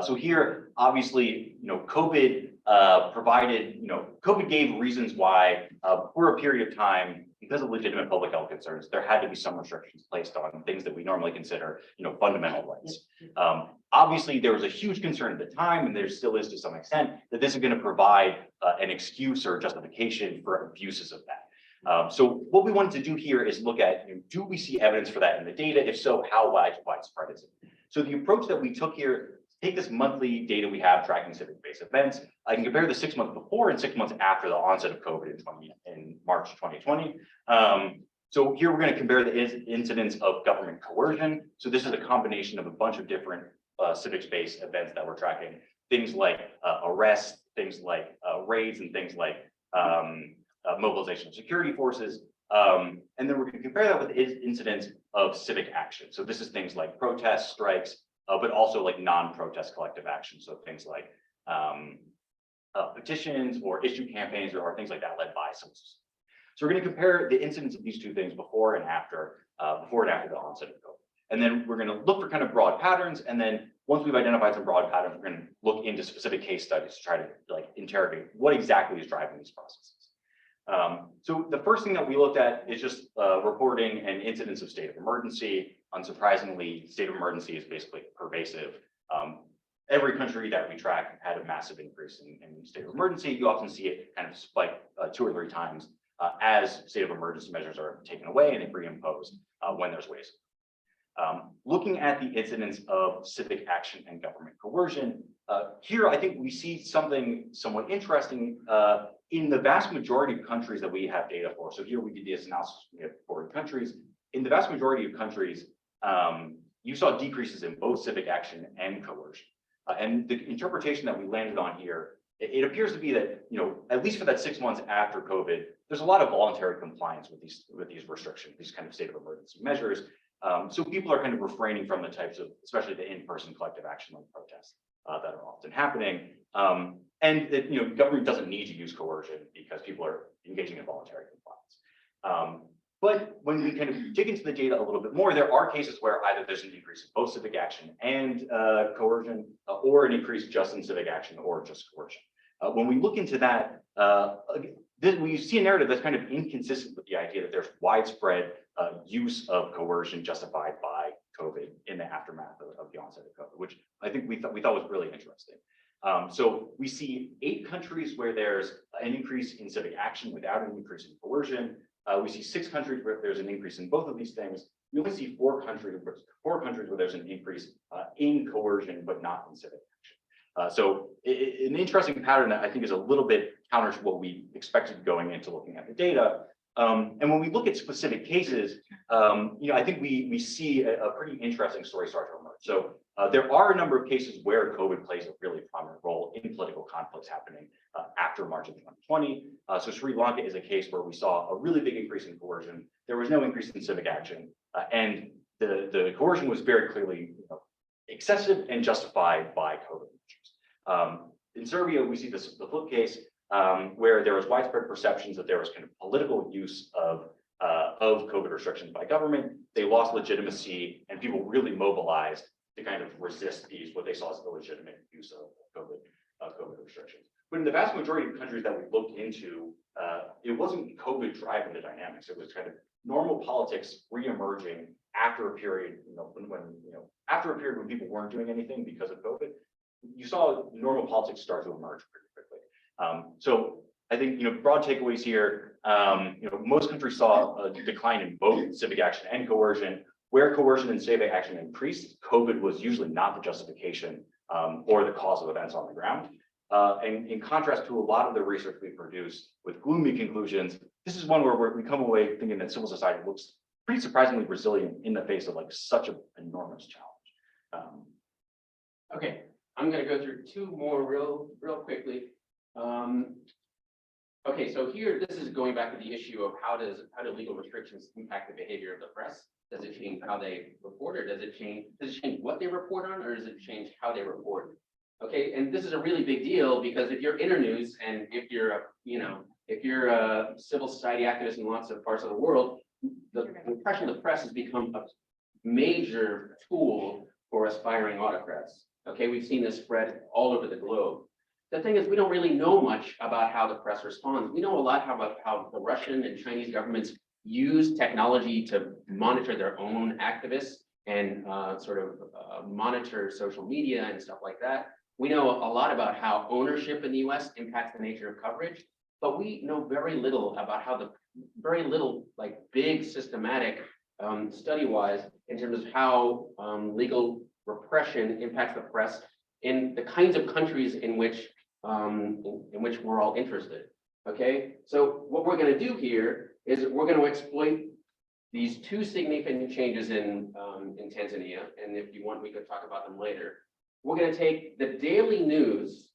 So here, obviously, you know, COVID COVID gave reasons why for a period of time, because of legitimate public health concerns, there had to be some restrictions placed on things that we normally consider, you know, fundamental rights. Obviously, there was a huge concern at the time, and there still is to some extent, that this is going to provide an excuse or justification for abuses of that. So what we wanted to do here is look at, you know, do we see evidence for that in the data? If so, how widespread is it? So the approach that we took here, take this monthly data we have tracking civic-based events. I can compare the 6 months before and 6 months after the onset of COVID in March 2020. So here we're going to compare the incidence of government coercion. So this is a combination of a bunch of different civic-based events that we're tracking. Things like arrests, things like raids, and things like mobilization of security forces. And then we're going to compare that with the incidence of civic action. So this is things like protests, strikes, but also like non-protest collective action. So things like petitions or issue campaigns or things like that led by civil society. So we're going to compare the incidence of these two things before and after the onset of COVID. And then we're going to look for kind of broad patterns. And then once we've identified some broad patterns, we're going to look into specific case studies to try to like interrogate what exactly is driving these processes. So the first thing that we looked at is just reporting an incidence of state of emergency. Unsurprisingly, state of emergency is basically pervasive. Every country that we track had a massive increase in state of emergency. You often see it kind of spike 2 or 3 times as state of emergency measures are taken away and they reimposed when there's ways. Looking at the incidence of civic action and government coercion, here I think we see something somewhat interesting in the vast majority of countries that we have data for. So here we did this analysis, we have 40 countries. In the vast majority of countries, you saw decreases in both civic action and coercion. And the interpretation that we landed on here, it appears to be that, you know, at least for that 6 months after COVID, there's a lot of voluntary compliance with these restrictions, these kind of state of emergency measures. So people are kind of refraining from the types of, especially the in-person collective action like protests that are often happening. And that, you know, government doesn't need to use coercion because people are engaging in voluntary compliance. But when we kind of dig into the data a little bit more, there are cases where either there's an increase in both civic action and coercion, or an increase just in civic action or just coercion. When we look into that, we see a narrative that's kind of inconsistent with the idea that there's widespread use of coercion justified by COVID in the aftermath of the onset of COVID, which I think we thought was really interesting. So we see 8 countries where there's an increase in civic action without an increase in coercion. We see 6 countries where there's an increase in both of these things. We only see 4 countries where there's an increase in coercion, but not in civic action. So an interesting pattern that I think is a little bit counter to what we expected going into looking at the data. And when we look at specific cases, I think we see a pretty interesting story start to emerge. So there are a number of cases where COVID plays a really prominent role in political conflicts happening after March of 2020. So Sri Lanka is a case where we saw a really big increase in coercion. There was no increase in civic action, and the coercion was very clearly excessive and justified by COVID measures. In Serbia, we see the flip case where there was widespread perceptions that there was kind of political use of COVID restrictions by government. They lost legitimacy, and people really mobilized to kind of resist what they saw as illegitimate use of COVID restrictions. But in the vast majority of countries that we looked into, it wasn't COVID driving the dynamics. It was kind of normal politics reemerging after a period, after a period when people weren't doing anything because of COVID. You saw normal politics start to emerge pretty quickly. So I think broad takeaways here. Most countries saw a decline in both civic action and coercion. Where coercion and civic action increased, COVID was usually not the justification or the cause of events on the ground. And in contrast to a lot of the research we produce with gloomy conclusions, this is one where we come away thinking that civil society looks pretty surprisingly resilient in the face of such an enormous challenge. Okay, I'm going to go through 2 more real quickly. Okay, so here, this is going back to the issue of how do legal restrictions impact the behavior of the press? Does it change how they report, or does it change what they report on, or does it change how they report? Okay, and this is a really big deal because if you're internews and if you're a civil society activist in lots of parts of the world, the repression of the press has become a major tool for aspiring autocrats. Okay, we've seen this spread all over the globe. The thing is, we don't really know much about how the press responds. We know a lot about how the Russian and Chinese governments use technology to monitor their own activists and monitor social media and stuff like that. We know a lot about how ownership in the US impacts the nature of coverage, but we know very little about how big systematic study-wise in terms of how legal repression impacts the press in the kinds of countries in which we're all interested. Okay, so what we're going to do here is we're going to exploit these 2 significant changes in Tanzania, and if you want, we could talk about them later. We're going to take the daily news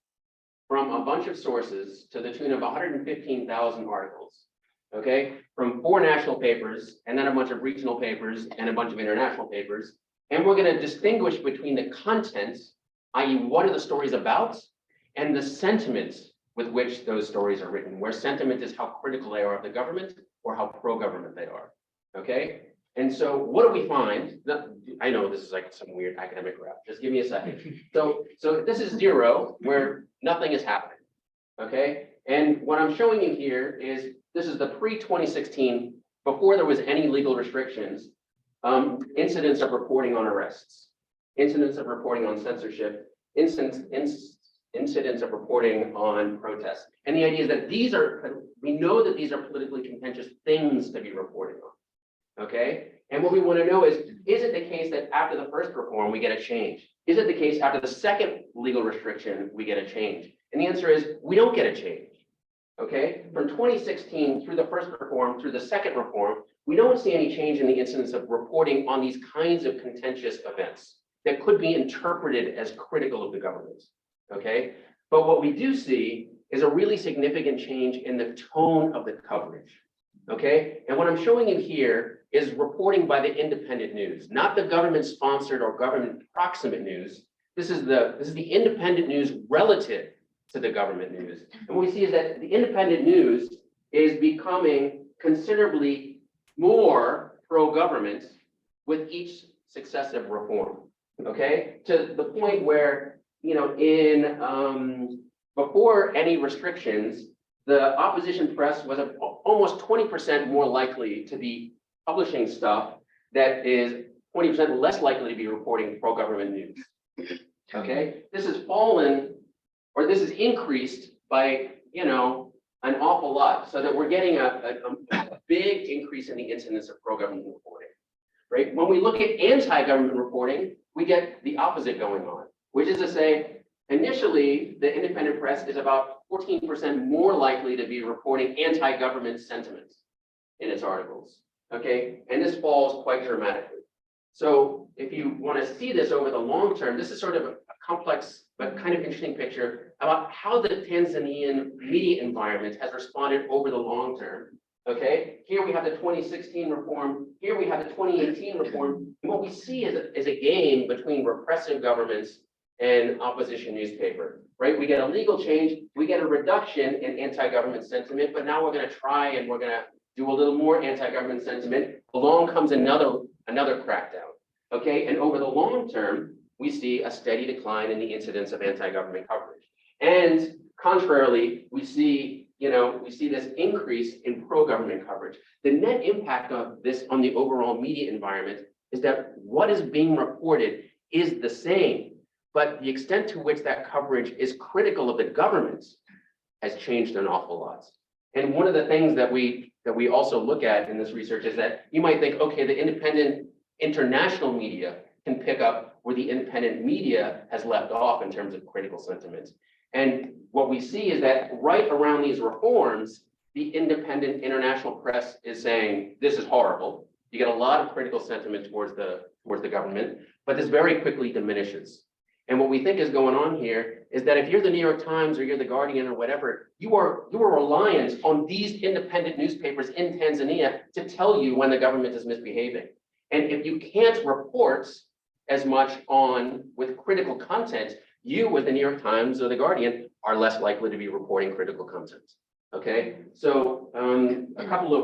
from a bunch of sources to the tune of 115,000 articles, okay, from 4 national papers, and then a bunch of regional papers and a bunch of international papers, and we're going to distinguish between the contents, i.e. what are the stories about, and the sentiments with which those stories are written, where sentiment is how critical they are of the government or how pro-government they are, okay? And so what do we find? I know this is like some weird academic graph, just give me a second. So this is 0, where nothing is happening, okay? And what I'm showing you here is, this is the pre-2016, before there was any legal restrictions, incidents of reporting on arrests, incidents of reporting on censorship, incidents of reporting on protests. And the idea is that we know that these are politically contentious things to be reporting on, okay? And what we want to know is it the case that after the first reform, we get a change? Is it the case after the second legal restriction, we get a change? And the answer is, we don't get a change, okay? From 2016 through the first reform, through the second reform, we don't see any change in the incidence of reporting on these kinds of contentious events that could be interpreted as critical of the government, okay? But what we do see is a really significant change in the tone of the coverage, okay? And what I'm showing you here is reporting by the independent news, not the government-sponsored or government-proximate news. This is the independent news relative to the government news. And what we see is that the independent news is becoming considerably more pro-government with each successive reform, okay? To the point where, before any restrictions, the opposition press was almost 20% more likely to be publishing stuff that is 20% less likely to be reporting pro-government news, okay? This has fallen or this is increased by, an awful lot, so that we're getting a big increase in the incidence of pro-government reporting, right? When we look at anti-government reporting, we get the opposite going on, which is to say, initially, the independent press is about 14% more likely to be reporting anti-government sentiments in its articles, okay? And this falls quite dramatically. So if you want to see this over the long term, this is sort of a complex but kind of interesting picture about how the Tanzanian media environment has responded over the long term. Okay, here we have the 2016 reform, here we have the 2018 reform, and what we see is a game between repressive governments and opposition newspaper, right? We get a legal change, we get a reduction in anti-government sentiment, but now we're going to try and we're going to do a little more anti-government sentiment. Along comes another crackdown, okay? And over the long term, we see a steady decline in the incidence of anti-government coverage. And contrarily, we see this increase in pro-government coverage. The net impact of this on the overall media environment is that what is being reported is the same, but the extent to which that coverage is critical of the government has changed an awful lot. And one of the things that we also look at in this research is that you might think, okay, the independent international media can pick up where the independent media has left off in terms of critical sentiments. And what we see is that right around these reforms, the independent international press is saying, this is horrible. You get a lot of critical sentiment towards the government, but this very quickly diminishes. And what we think is going on here is that if you're the New York Times or you're the Guardian or whatever, you are reliant on these independent newspapers in Tanzania to tell you when the government is misbehaving. And if you can't report as much on with critical content, you with the New York Times or the Guardian are less likely to be reporting critical content. Okay, so a couple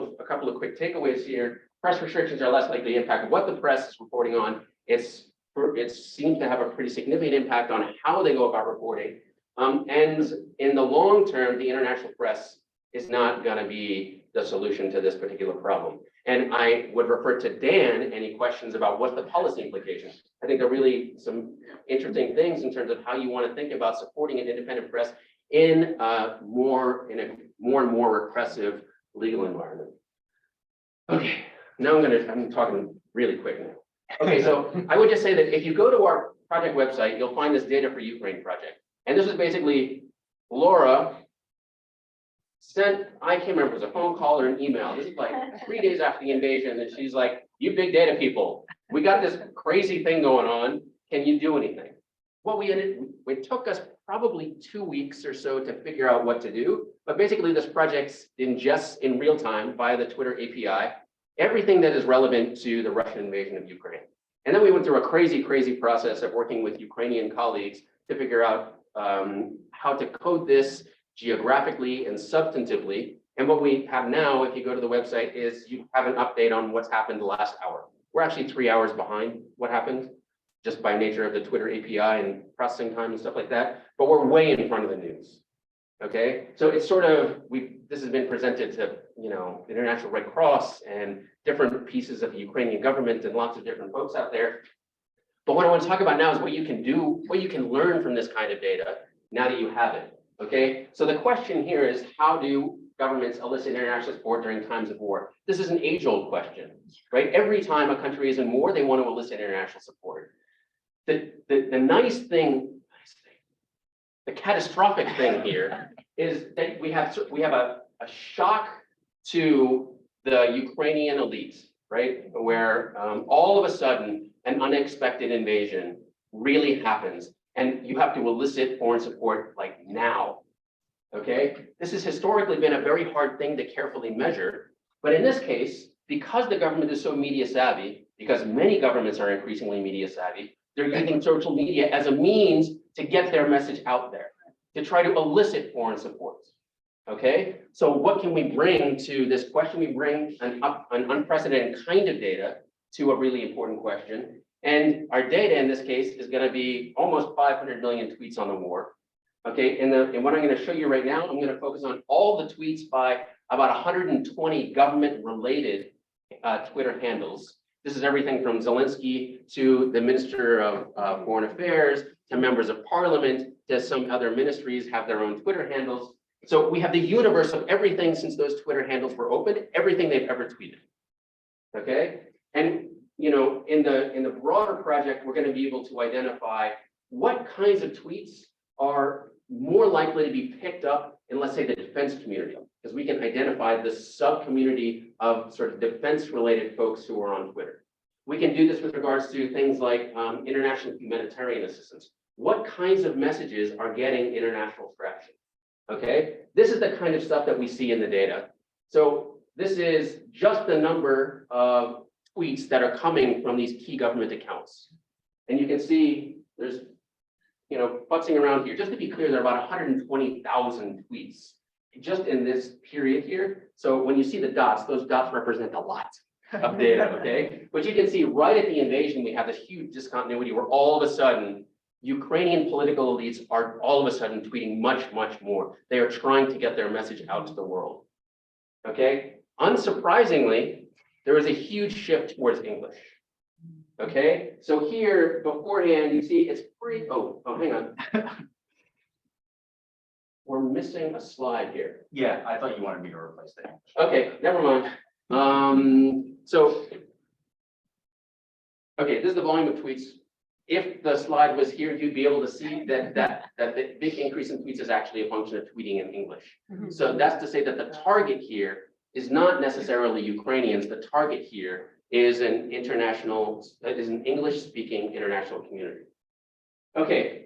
of quick takeaways here. Press restrictions are less likely to impact what the press is reporting on. It seems to have a pretty significant impact on how they go about reporting. And in the long term, the international press is not going to be the solution to this particular problem. And I would refer to Dan, any questions about what the policy implications. I think there are really some interesting things in terms of how you want to think about supporting an independent press in a more and more repressive legal environment. Okay, now I'm talking really quick now. Okay, so I would just say that if you go to our project website, you'll find this Data for Ukraine project. And this is basically Laura sent, I can't remember if it was a phone call or an email. This is like 3 days after the invasion. And she's like, you big data people, we got this crazy thing going on. Can you do anything? Well, it took us probably 2 weeks or so to figure out what to do. But basically this project ingests in real time via the Twitter API, everything that is relevant to the Russian invasion of Ukraine. And then we went through a crazy process of working with Ukrainian colleagues to figure out how to code this geographically and substantively. And what we have now, if you go to the website, is you have an update on what's happened the last hour. We're actually 3 hours behind what happened, just by nature of the Twitter API and processing time and stuff like that. But we're way in front of the news. Okay, so it's sort of, this has been presented to, the International Red Cross and different pieces of the Ukrainian government and lots of different folks out there. But what I want to talk about now is what you can do, what you can learn from this kind of data now that you have it. Okay, so the question here is, how do governments elicit international support during times of war? This is an age-old question, right? Every time a country is in war, they want to elicit international support. The nice thing, the catastrophic thing here is that we have a shock to the Ukrainian elite, right? Where all of a sudden an unexpected invasion really happens and you have to elicit foreign support like now, okay? This has historically been a very hard thing to carefully measure, but in this case, because the government is so media savvy, because many governments are increasingly media savvy, they're using social media as a means to get their message out there, to try to elicit foreign support. Okay, so what can we bring to this question? We bring an unprecedented kind of data to a really important question. And our data in this case is going to be almost 500 million tweets on the war. Okay, and what I'm going to show you right now, I'm going to focus on all the tweets by about 120 government-related Twitter handles. This is everything from Zelensky to the Minister of Foreign Affairs to members of Parliament to some other ministries have their own Twitter handles. So we have the universe of everything since those Twitter handles were opened, everything they've ever tweeted. Okay, and you know, in the broader project, we're going to be able to identify what kinds of tweets are more likely to be picked up in, let's say, the defense community, because we can identify the sub-community of sort of defense-related folks who are on Twitter. We can do this with regards to things like international humanitarian assistance. What kinds of messages are getting international traction? Okay, this is the kind of stuff that we see in the data. So this is just the number of tweets that are coming from these key government accounts. And you can see there's, you know, futzing around here. Just to be clear, there are about 120,000 tweets just in this period here. So when you see the dots, those dots represent a lot of data, okay? But you can see right at the invasion, we have this huge discontinuity where all of a sudden, Ukrainian political elites are all of a sudden tweeting much, much more. They are trying to get their message out to the world, okay? Unsurprisingly, there is a huge shift towards English, okay? So here, beforehand, you see it's pretty, oh, hang on. We're missing a slide here. Yeah, I thought you wanted me to replace that. Okay, never mind. Okay, this is the volume of tweets. If the slide was here, you'd be able to see that the big increase in tweets is actually a function of tweeting in English. So that's to say that the target here is not necessarily Ukrainians. The target here is an English-speaking international community. Okay,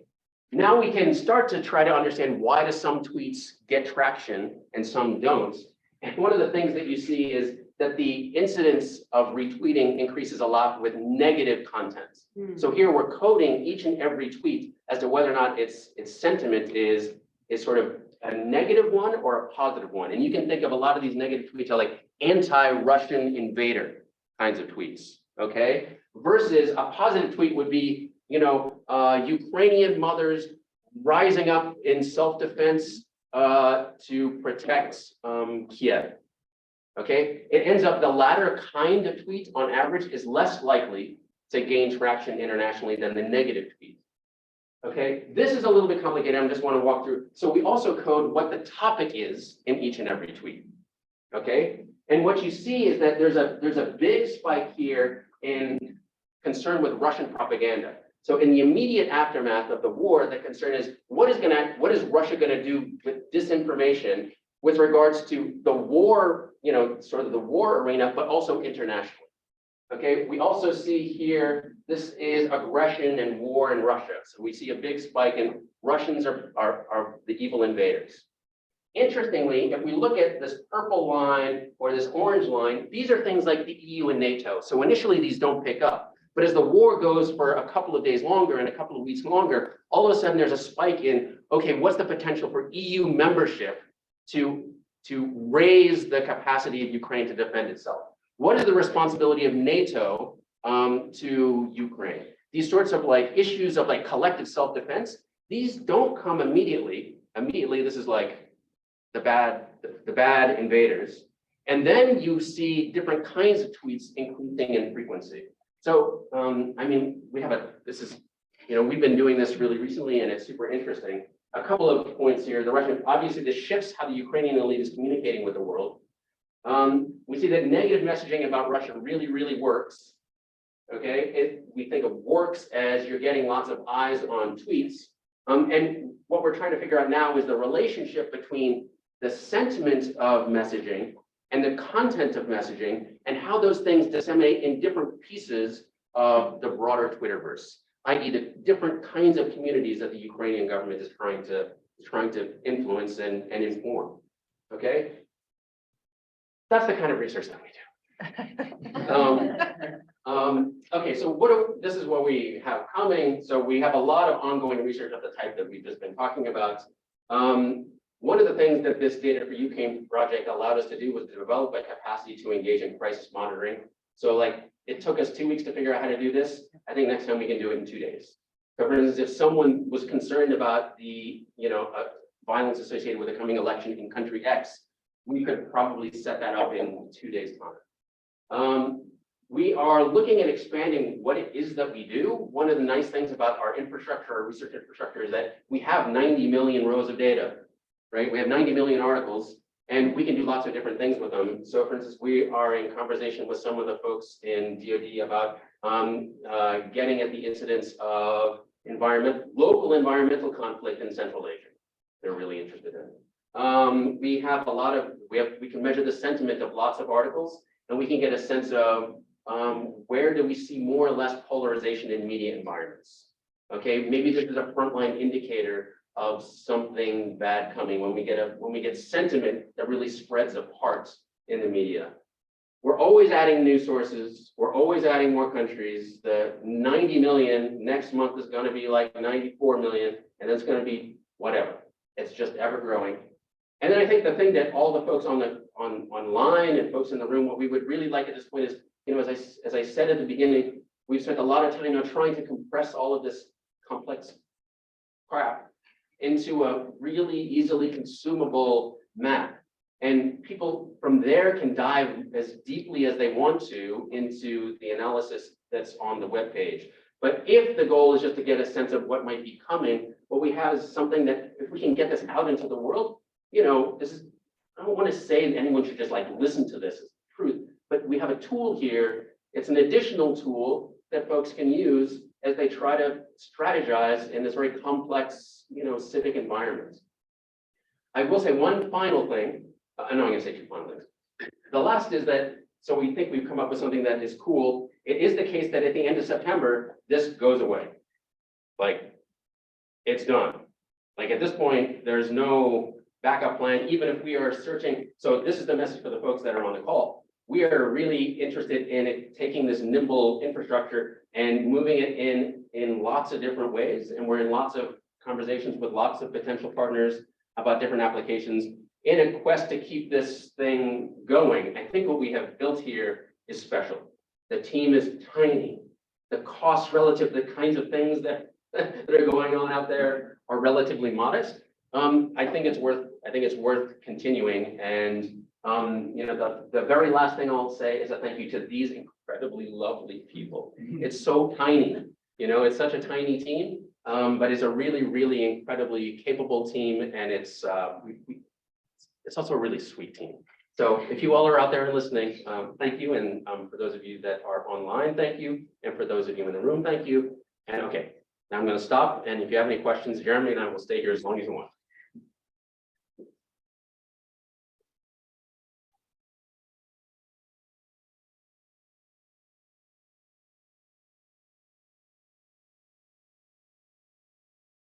now we can start to try to understand why do some tweets get traction and some don't. And one of the things that you see is that the incidence of retweeting increases a lot with negative content. So here we're coding each and every tweet as to whether or not its sentiment is sort of a negative one or a positive one. And you can think of a lot of these negative tweets are like anti-Russian invader kinds of tweets, okay? Versus a positive tweet would be, you know, Ukrainian mothers rising up in self-defense to protect Kiev. Okay, it ends up the latter kind of tweet on average is less likely to gain traction internationally than the negative tweet. Okay, this is a little bit complicated. I just want to walk through. So we also code what the topic is in each and every tweet. Okay, and what you see is that there's a big spike here in concern with Russian propaganda. So in the immediate aftermath of the war, the concern is what is Russia going to do with disinformation with regards to the war, you know, sort of the war arena, but also internationally. Okay, we also see here, this is aggression and war in Russia. So we see a big spike in Russians are the evil invaders. Interestingly, if we look at this purple line or this orange line, these are things like the EU and NATO. So initially these don't pick up, but as the war goes for a couple of days longer and a couple of weeks longer, all of a sudden there's a spike in, okay, what's the potential for EU membership to raise the capacity of Ukraine to defend itself? What is the responsibility of NATO to Ukraine? These sorts of like issues of like collective self-defense, these don't come immediately. Immediately, this is like the bad invaders. And then you see different kinds of tweets increasing in frequency. So, I mean, we've been doing this really recently and it's super interesting. A couple of points here. Obviously this shifts how the Ukrainian elite is communicating with the world. We see that negative messaging about Russia really, really works. Okay, we think of works as you're getting lots of eyes on tweets. And what we're trying to figure out now is the relationship between the sentiment of messaging and the content of messaging and how those things disseminate in different pieces of the broader Twitterverse, i.e. the different kinds of communities that the Ukrainian government is trying to influence and inform, okay? That's the kind of research that we do. Okay, so this is what we have coming. So we have a lot of ongoing research of the type that we've just been talking about. One of the things that this Data for Ukraine project allowed us to do was to develop a capacity to engage in crisis monitoring. So like, it took us 2 weeks to figure out how to do this. I think next time we can do it in 2 days. So for instance, if someone was concerned about the, violence associated with the coming election in country X, we could probably set that up in 2 days' time. we are looking at expanding what it is that we do. One of the nice things about our infrastructure, our research infrastructure, is that we have 90 million rows of data, right? We have 90 million articles, and we can do lots of different things with them. So for instance, we are in conversation with some of the folks in DoD about getting at the incidence of local environmental conflict in Central Asia. They're really interested in it. We can measure the sentiment of lots of articles, and we can get a sense of where do we see more or less polarization in media environments. Okay, maybe this is a frontline indicator of something bad coming when we get sentiment that really spreads apart in the media. We're always adding new sources. We're always adding more countries. The 90 million next month is going to be like 94 million, and then it's going to be whatever. It's just ever growing. And then I think the thing that all the folks online and folks in the room, what we would really like at this point is, as I said at the beginning, we've spent a lot of time now trying to compress all of this complex crap into a really easily consumable map. And people from there can dive as deeply as they want to into the analysis that's on the webpage. But if the goal is just to get a sense of what might be coming, what we have is something that if we can get this out into the world, I don't want to say that anyone should just like listen to this as truth, but we have a tool here. It's an additional tool that folks can use as they try to strategize in this very complex, civic environment. I will say one final thing. I'm going to say two final things. The last is that, so we think we've come up with something that is cool. It is the case that at the end of September, this goes away. Like, it's done. Like at this point, there's no backup plan, even if we are searching. So this is the message for the folks that are on the call. We are really interested in it, taking this nimble infrastructure and moving it in lots of different ways. And we're in lots of conversations with lots of potential partners about different applications in a quest to keep this thing going. I think what we have built here is special. The team is tiny. The costs relative to the kinds of things that are going on out there are relatively modest. I think it's worth continuing. And the very last thing I'll say is a thank you to these incredibly lovely people. It's so tiny, it's such a tiny team, but it's a really, really incredibly capable team, and it's also a really sweet team. So if you all are out there and listening, thank you. And for those of you that are online, thank you. And for those of you in the room, thank you. And okay, now I'm going to stop. And if you have any questions, Jeremy and I will stay here as long as you want.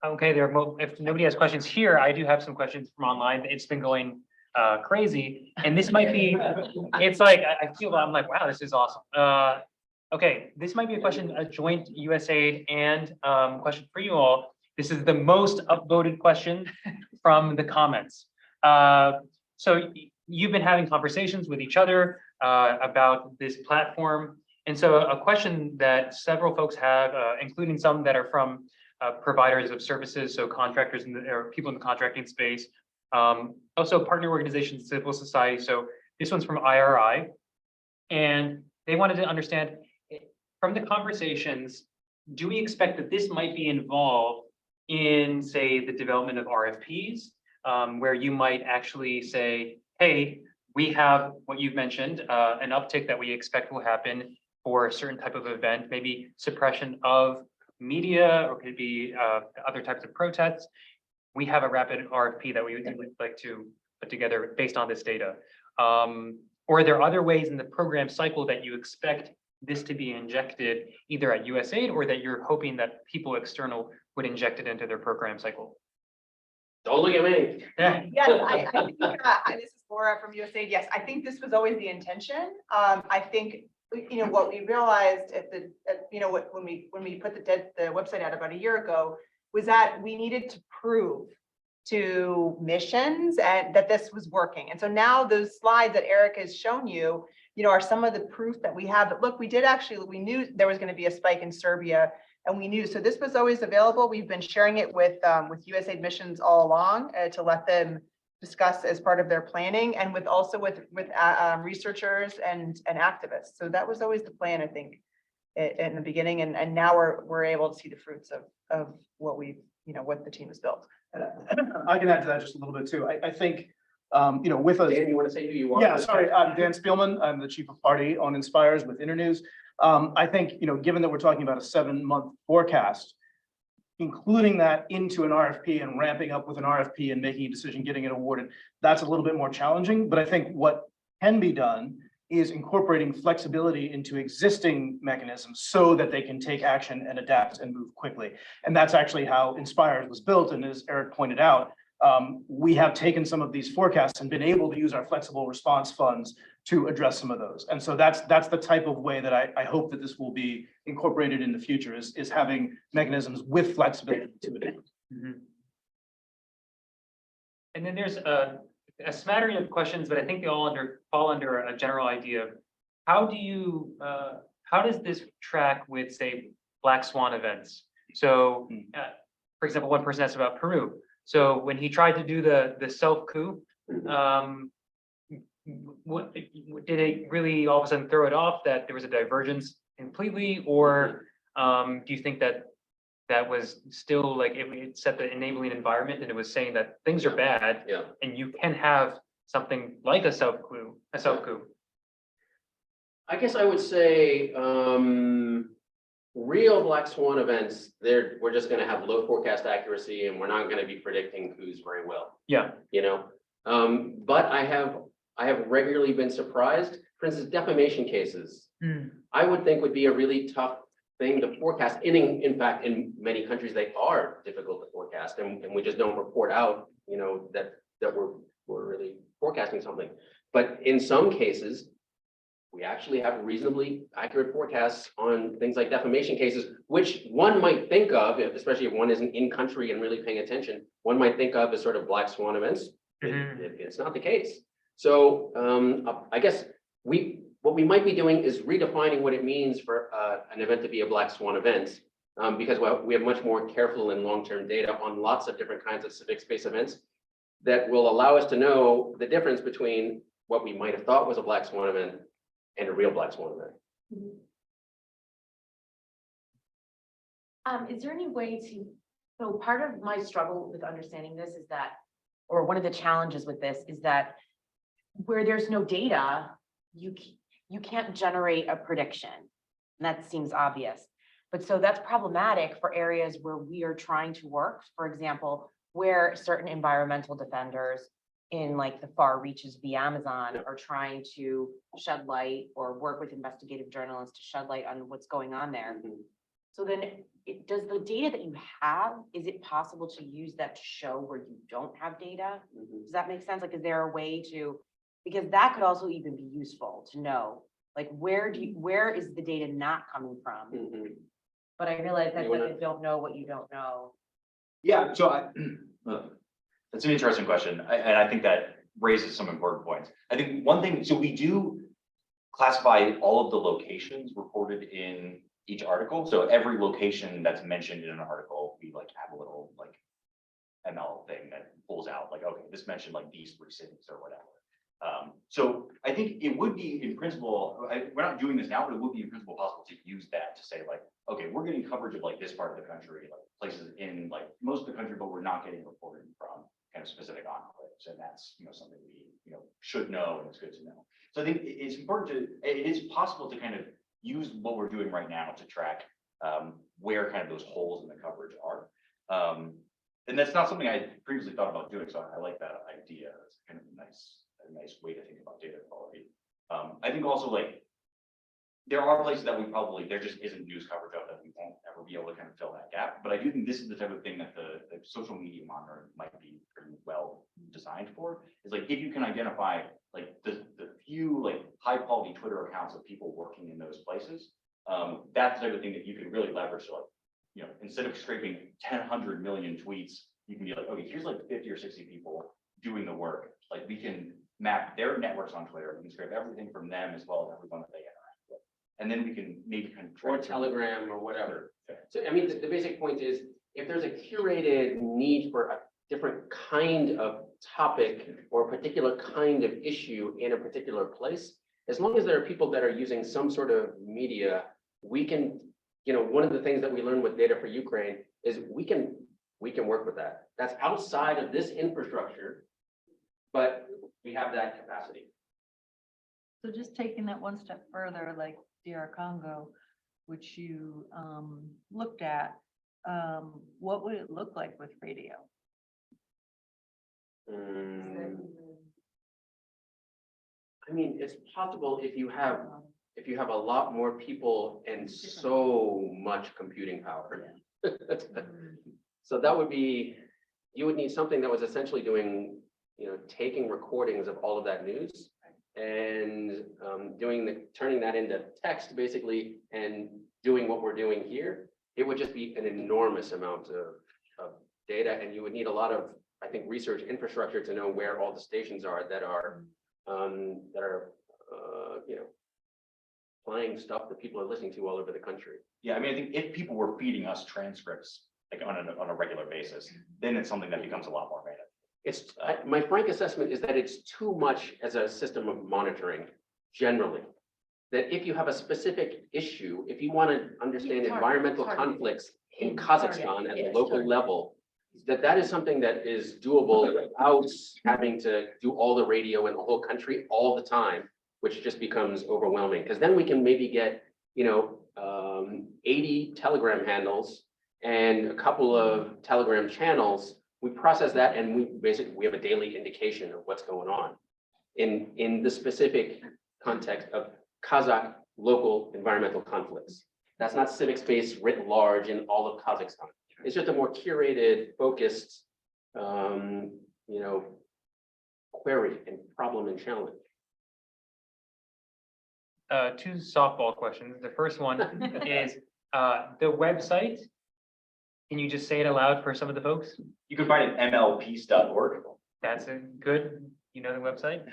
Okay, if nobody has questions here, I do have some questions from online. It's been going crazy, and this might be, it's like, I'm like, wow, this is awesome. Okay, this might be a question, a joint USAID and question for you all. This is the most upvoted question from the comments. So you've been having conversations with each other about this platform. And so a question that several folks have, including some that are from providers of services, so contractors or people in the contracting space, also partner organizations, civil society. So this one's from IRI, and they wanted to understand from the conversations, do we expect that this might be involved in, say, the development of RFPs, where you might actually say, hey, we have what you've mentioned, an uptick that we expect will happen for a certain type of event, maybe suppression of media, or could be other types of protests. We have a rapid RFP that we would like to put together based on this data. Or are there other ways in the program cycle that you expect this to be injected either at USAID or that you're hoping that people external would inject it into their program cycle? Don't look at me. Yeah. Yes, I think this is Laura from USAID. Yes, I think this was always the intention. I think what we realized when we put the website out about a year ago was that we needed to prove to missions and that this was working. And so now those slides that Eric has shown you, are some of the proof that we have that, look, we knew there was going to be a spike in Serbia, and we knew, so this was always available. We've been sharing it with USAID missions all along to let them discuss as part of their planning and with researchers and activists. So that was always the plan, I think, in the beginning, and now we're able to see the fruits of what what the team has built. I can add to that just a little bit too. I think, with us. Dan, you want to say who you are? Yeah, sorry, I'm Dan Spielman. I'm the chief of party on Inspires with Internews. I think, given that we're talking about a 7-month forecast, including that into an RFP and ramping up with an RFP and making a decision, getting it awarded, that's a little bit more challenging. But I think what can be done is incorporating flexibility into existing mechanisms so that they can take action and adapt and move quickly. And that's actually how Inspires was built. And as Eric pointed out, we have taken some of these forecasts and been able to use our flexible response funds to address some of those. And so that's the type of way that I hope that this will be incorporated in the future is having mechanisms with flexibility to adapt. And then there's a smattering of questions, but I think they all fall under a general idea of how does this track with, say, black swan events? So, for example, one person asked about Peru. So when he tried to do the self coup, did it really all of a sudden throw it off that there was a divergence completely, or do you think that was still like it set the enabling environment and it was saying that things are bad, Yeah. and you can have something like a self coup? I guess I would say, real black swan events, we're just gonna have low forecast accuracy and we're not gonna be predicting coups very well. Yeah. But I have regularly been surprised. For instance, defamation cases, I would think would be a really tough thing to forecast. In fact, in many countries, they are difficult to forecast, and we just don't report out, that we're really forecasting something. But in some cases, we actually have reasonably accurate forecasts on things like defamation cases, which one might think of, especially if one isn't in country and really paying attention, one might think of as sort of black swan events. It's not the case. So I guess what we might be doing is redefining what it means for an event to be a black swan event, because we have much more careful and long-term data on lots of different kinds of civic space events that will allow us to know the difference between what we might have thought was a black swan event and a real black swan event. Is there any way so part of my struggle with understanding this is that, or one of the challenges with this is that where there's no data, you can't generate a prediction. And that seems obvious. But so that's problematic for areas where we are trying to work, for example, where certain environmental defenders in like the far reaches of the Amazon are trying to shed light or work with investigative journalists to shed light on what's going on there. So then does the data that you have, is it possible to use that to show where you don't have data? Does that make sense? Like, is there a way to, because that could also even be useful to know, like, where is the data not coming from? But I realize that I don't know what you don't know. Yeah, so that's an interesting question. And I think that raises some important points. I think one thing, so we do classify all of the locations reported in each article. So every location that's mentioned in an article, we like have a little like ML thing that pulls out like, okay, this mentioned like these 3 cities or whatever. So I think it would be in principle, we're not doing this now, but it would be in principle possible to use that to say like, okay, we're getting coverage of like this part of the country, like places in like most of the country, but we're not getting reported from kind of specific enclaves. And that's, something we, should know, and it's good to know. So I think it's important it is possible to kind of use what we're doing right now to track where kind of those holes in the coverage are. And that's not something I previously thought about doing. So I like that idea. It's kind of a nice way to think about data quality. I think also like there are places that there just isn't news coverage of that we won't ever be able to kind of fill that gap. But I do think this is the type of thing that the social media monitoring might be pretty well designed for. Is like if you can identify like the few like high quality Twitter accounts of people working in those places, that's the type of thing that you can really leverage. So like, instead of scraping 100 million tweets, you can be like, okay, here's like 50 or 60 people doing the work. Like we can map their networks on Twitter. We can scrape everything from them as well as everyone that they interact with. And then we can maybe kind of Or Telegram or whatever. So I mean, the basic point is if there's a curated need for different kind of topic or a particular kind of issue in a particular place, as long as there are people that are using some sort of media, we can, one of the things that we learned with Data for Ukraine is we can work with that. That's outside of this infrastructure, but we have that capacity. So just taking that one step further, like DR Congo, which you looked at, what would it look like with radio? I mean, it's possible if you have a lot more people and so much computing power. So that would be, you would need something that was essentially doing, taking recordings of all of that news and turning that into text basically and doing what we're doing here. It would just be an enormous amount of data, and you would need a lot of, I think, research infrastructure to know where all the stations are that are playing stuff that people are listening to all over the country. Yeah, I mean, I think if people were feeding us transcripts like on a regular basis, then it's something that becomes a lot more valuable. My frank assessment is that it's too much as a system of monitoring generally. That if you have a specific issue, if you want to understand environmental conflicts in Kazakhstan at the local level, that is something that is doable without having to do all the radio in the whole country all the time, which just becomes overwhelming. Because then we can maybe get, 80 Telegram handles and a couple of Telegram channels. We process that and we have a daily indication of what's going on in the specific context of Kazakh local environmental conflicts. That's not civic space writ large in all of Kazakhstan. It's just a more curated, focused, query and problem and challenge. Two softball questions. The first one is the website. Can you just say it aloud for some of the folks? You can find it at mlpeace.org. That's a good, the website.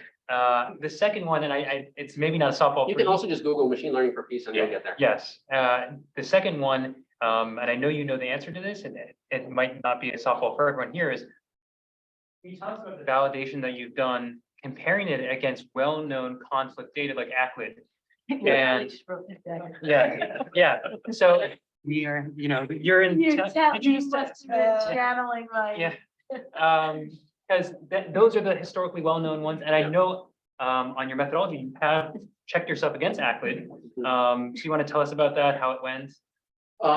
The second one, and it's maybe not a softball. You for can also just Google machine learning for peace and you'll get there. Yes. The second one, and I know you know the answer to this, and it might not be a softball for everyone here, is can you talk about the validation that you've done, comparing it against well-known conflict data like ACLID? And yeah. So we are, you're in. You did tell, you you just- must have been channeling my. Yeah. Because those are the historically well-known ones, and I know on your methodology, you have checked yourself against ACLID. So you want to tell us about that, how it went? Do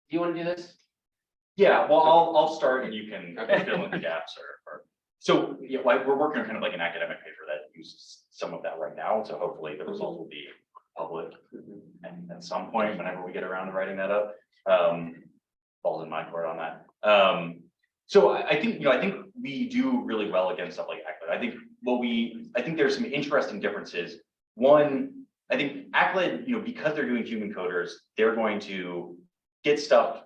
you want to do this? Yeah, well, I'll start and you can fill in the gaps or. So, yeah, we're working on kind of like an academic paper that uses some of that right now. So hopefully the results will be public and at some point, whenever we get around to writing that up. Falls in my court on that. So I think we do really well against stuff like ACLID. I think there's some interesting differences. One, I think ACLID, because they're doing human coders, they're going to get stuff,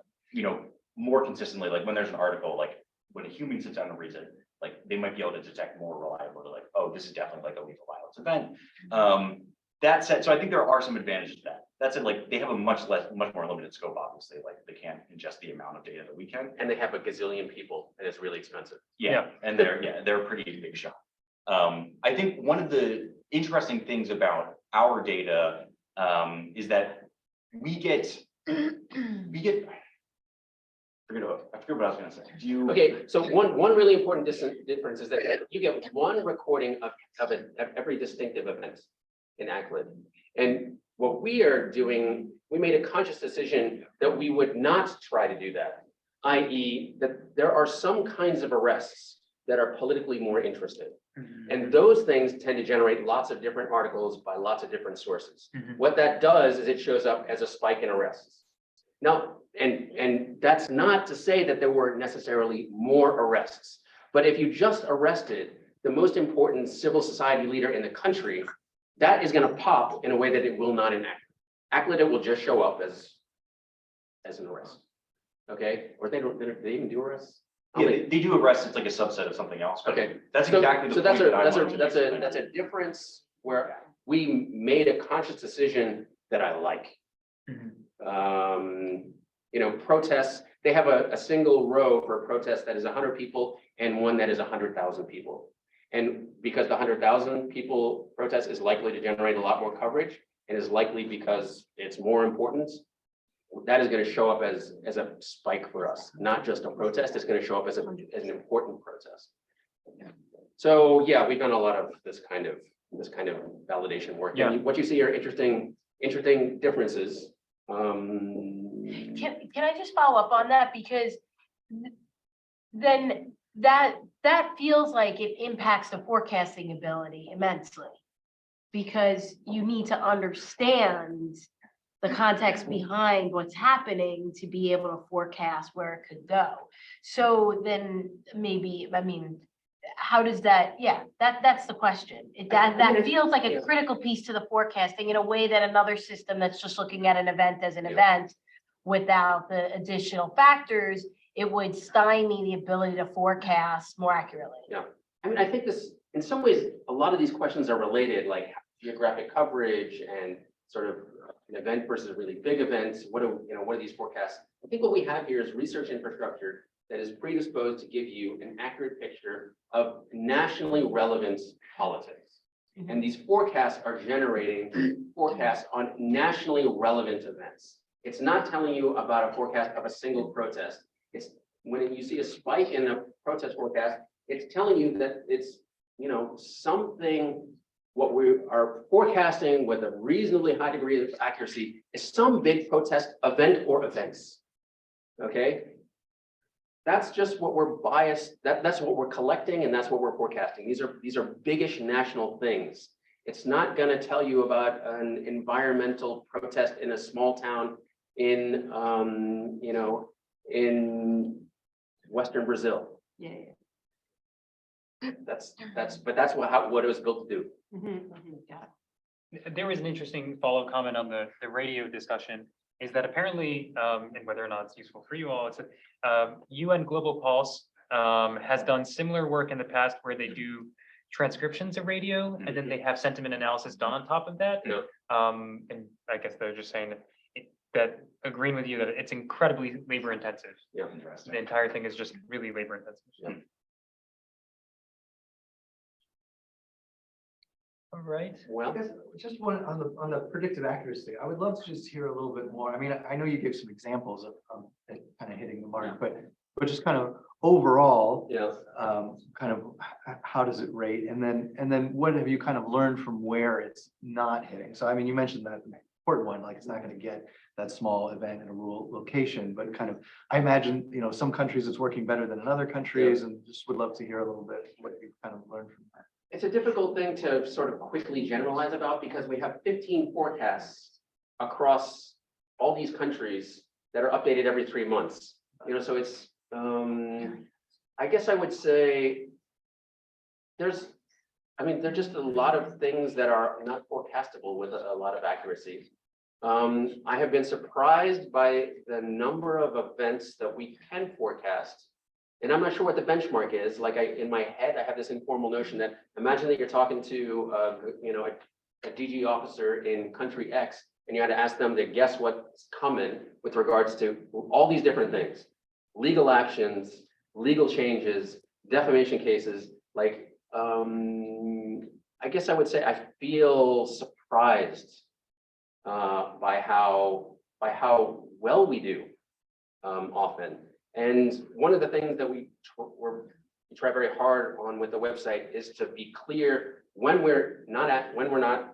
more consistently. Like when there's an article, like when a human sits down and reads it, like they might be able to detect more reliably, like, oh, this is definitely like a lethal violence event. That said, so I think there are some advantages to that. That said, like they have a much more limited scope, obviously. Like they can't ingest the amount of data that we can. And they have a gazillion people and it's really expensive. Yeah. And they're a pretty big shot. I think one of the interesting things about our data is that we get. I forget what I was gonna say. Okay, so one really important difference is that you get one recording of every distinctive event in ACLID. And what we are doing, we made a conscious decision that we would not try to do that, i.e. that there are some kinds of arrests that are politically more interesting. And those things tend to generate lots of different articles by lots of different sources. What that does is it shows up as a spike in arrests. Now, and that's not to say that there were necessarily more arrests, but if you just arrested the most important civil society leader in the country, that is going to pop in a way that it will not in ACLID. It will just show up as an arrest. Okay, or they even do arrests. Yeah, they do arrests. It's like a subset of something else. Okay, that's exactly the so point that's a difference where we made a conscious decision that I like. Protests they have a single row for a protest that is 100 people and one that is 100,000 people. And because the 100,000 people protest is likely to generate a lot more coverage and is likely because it's more important, that is going to show up as a spike for us, not just a protest. It's going to show up as an important protest. So yeah, we've done a lot of this kind of validation work. Yeah. And what you see are interesting differences. Can I just follow up on that? Because then that feels like it impacts the forecasting ability immensely. Because you need to understand the context behind what's happening to be able to forecast where it could go. So then maybe, I mean, how does that, yeah, that's the question. That feels like a critical piece to the forecasting in a way that another system that's just looking at an event as an event without the additional factors, it would stymie the ability to forecast more accurately. Yeah, I mean, I think this, in some ways, a lot of these questions are related, like geographic coverage and sort of an event versus a really big event. What are these forecasts? I think what we have here is research infrastructure that is predisposed to give you an accurate picture of nationally relevant politics. And these forecasts are generating forecasts on nationally relevant events. It's not telling you about a forecast of a single protest. It's when you see a spike in a protest forecast, it's telling you that it's, something, what we are forecasting with a reasonably high degree of accuracy is some big protest event or events. Okay? That's just what we're biased, that's what we're collecting and that's what we're forecasting. These are biggish national things. It's not going to tell you about an environmental protest in a small town in in Western Brazil. Yeah. That's what it was built to do. Got it. There was an interesting follow-up comment on the radio discussion, is that apparently, and whether or not it's useful for you all, it's UN Global Pulse has done similar work in the past where they do transcriptions of radio and then they have sentiment analysis done on top of that. Yeah. And I guess they're just saying that agreeing with you that it's incredibly labor intensive. Yeah. The entire thing is just really labor intensive. Yeah. All right. Well, I guess just one on the predictive accuracy. I would love to just hear a little bit more. I mean, I know you gave some examples of it kind of hitting the mark, but just kind of overall, yes. kind of how does it rate? And then what have you kind of learned from where it's not hitting? So I mean, you mentioned that important one, like it's not going to get that small event in a rural location, but kind of, I imagine, some countries it's working better than in other countries, and just would love to hear a little bit what you kind of learned from that. It's a difficult thing to sort of quickly generalize about because we have 15 forecasts across all these countries that are updated every 3 months. So it's, I guess I would say there are just a lot of things that are not forecastable with a lot of accuracy. I have been surprised by the number of events that we can forecast. And I'm not sure what the benchmark is. Like in my head, I have this informal notion that imagine that you're talking to, a DG officer in country X, and you had to ask them to guess what's coming with regards to all these different things, legal actions, legal changes, defamation cases. Like, I guess I would say I feel surprised by how well we do often. And one of the things that we try very hard on with the website is to be clear when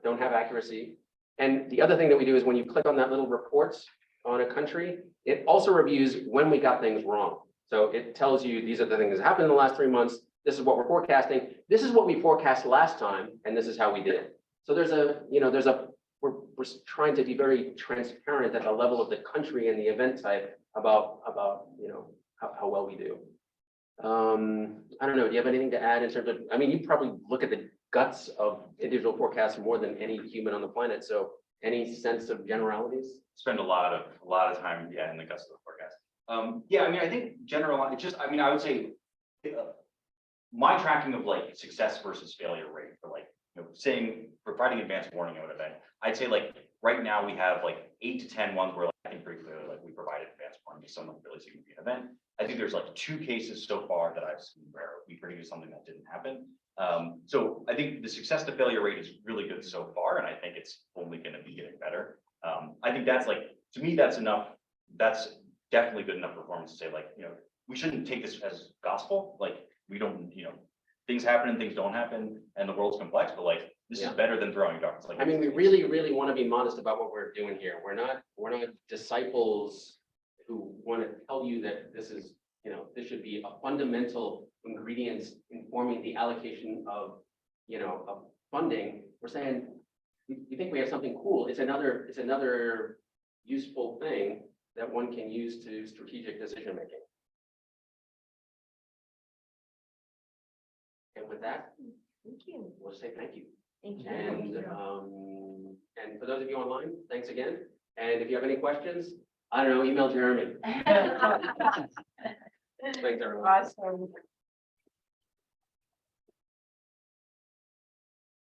don't have accuracy. And the other thing that we do is when you click on that little reports on a country, it also reviews when we got things wrong. So it tells you these are the things that happened in the last 3 months. This is what we're forecasting. This is what we forecast last time, and this is how we did it. So we're trying to be very transparent at the level of the country and the event type about how well we do. I don't know. Do you have anything to add in terms of? I mean, you probably look at the guts of individual forecasts more than any human on the planet. So, any sense of generalities? Spend a lot of time, in the guts of the forecast. I mean, I think I would say my tracking of like success versus failure rate for saying providing advanced warning of an event. I'd say like right now we have like 8 to 10 ones where I think pretty clearly like we provided advanced warning to someone really significant event. I think there's like 2 cases so far that I've seen where we produced something that didn't happen. So I think the success to failure rate is really good so far, and I think it's only going to be getting better. I think that's like, to me, that's enough. That's definitely good enough performance to say, like, we shouldn't take this as gospel. Like, we don't, things happen and things don't happen, and the world's complex, but like, this is Yeah. better than throwing darts. Like, I mean, we really, really want to be modest about what we're doing here. We're not disciples who want to tell you that this is, this should be a fundamental ingredients informing the allocation of, of funding. We're saying, we think we have something cool. It's another useful thing that one can use to strategic decision making. And with that, Thank you. we'll say thank you. Thank And for those of you online, thanks again. And if you have any questions, I don't know, email Jeremy. Thanks, everyone. Awesome.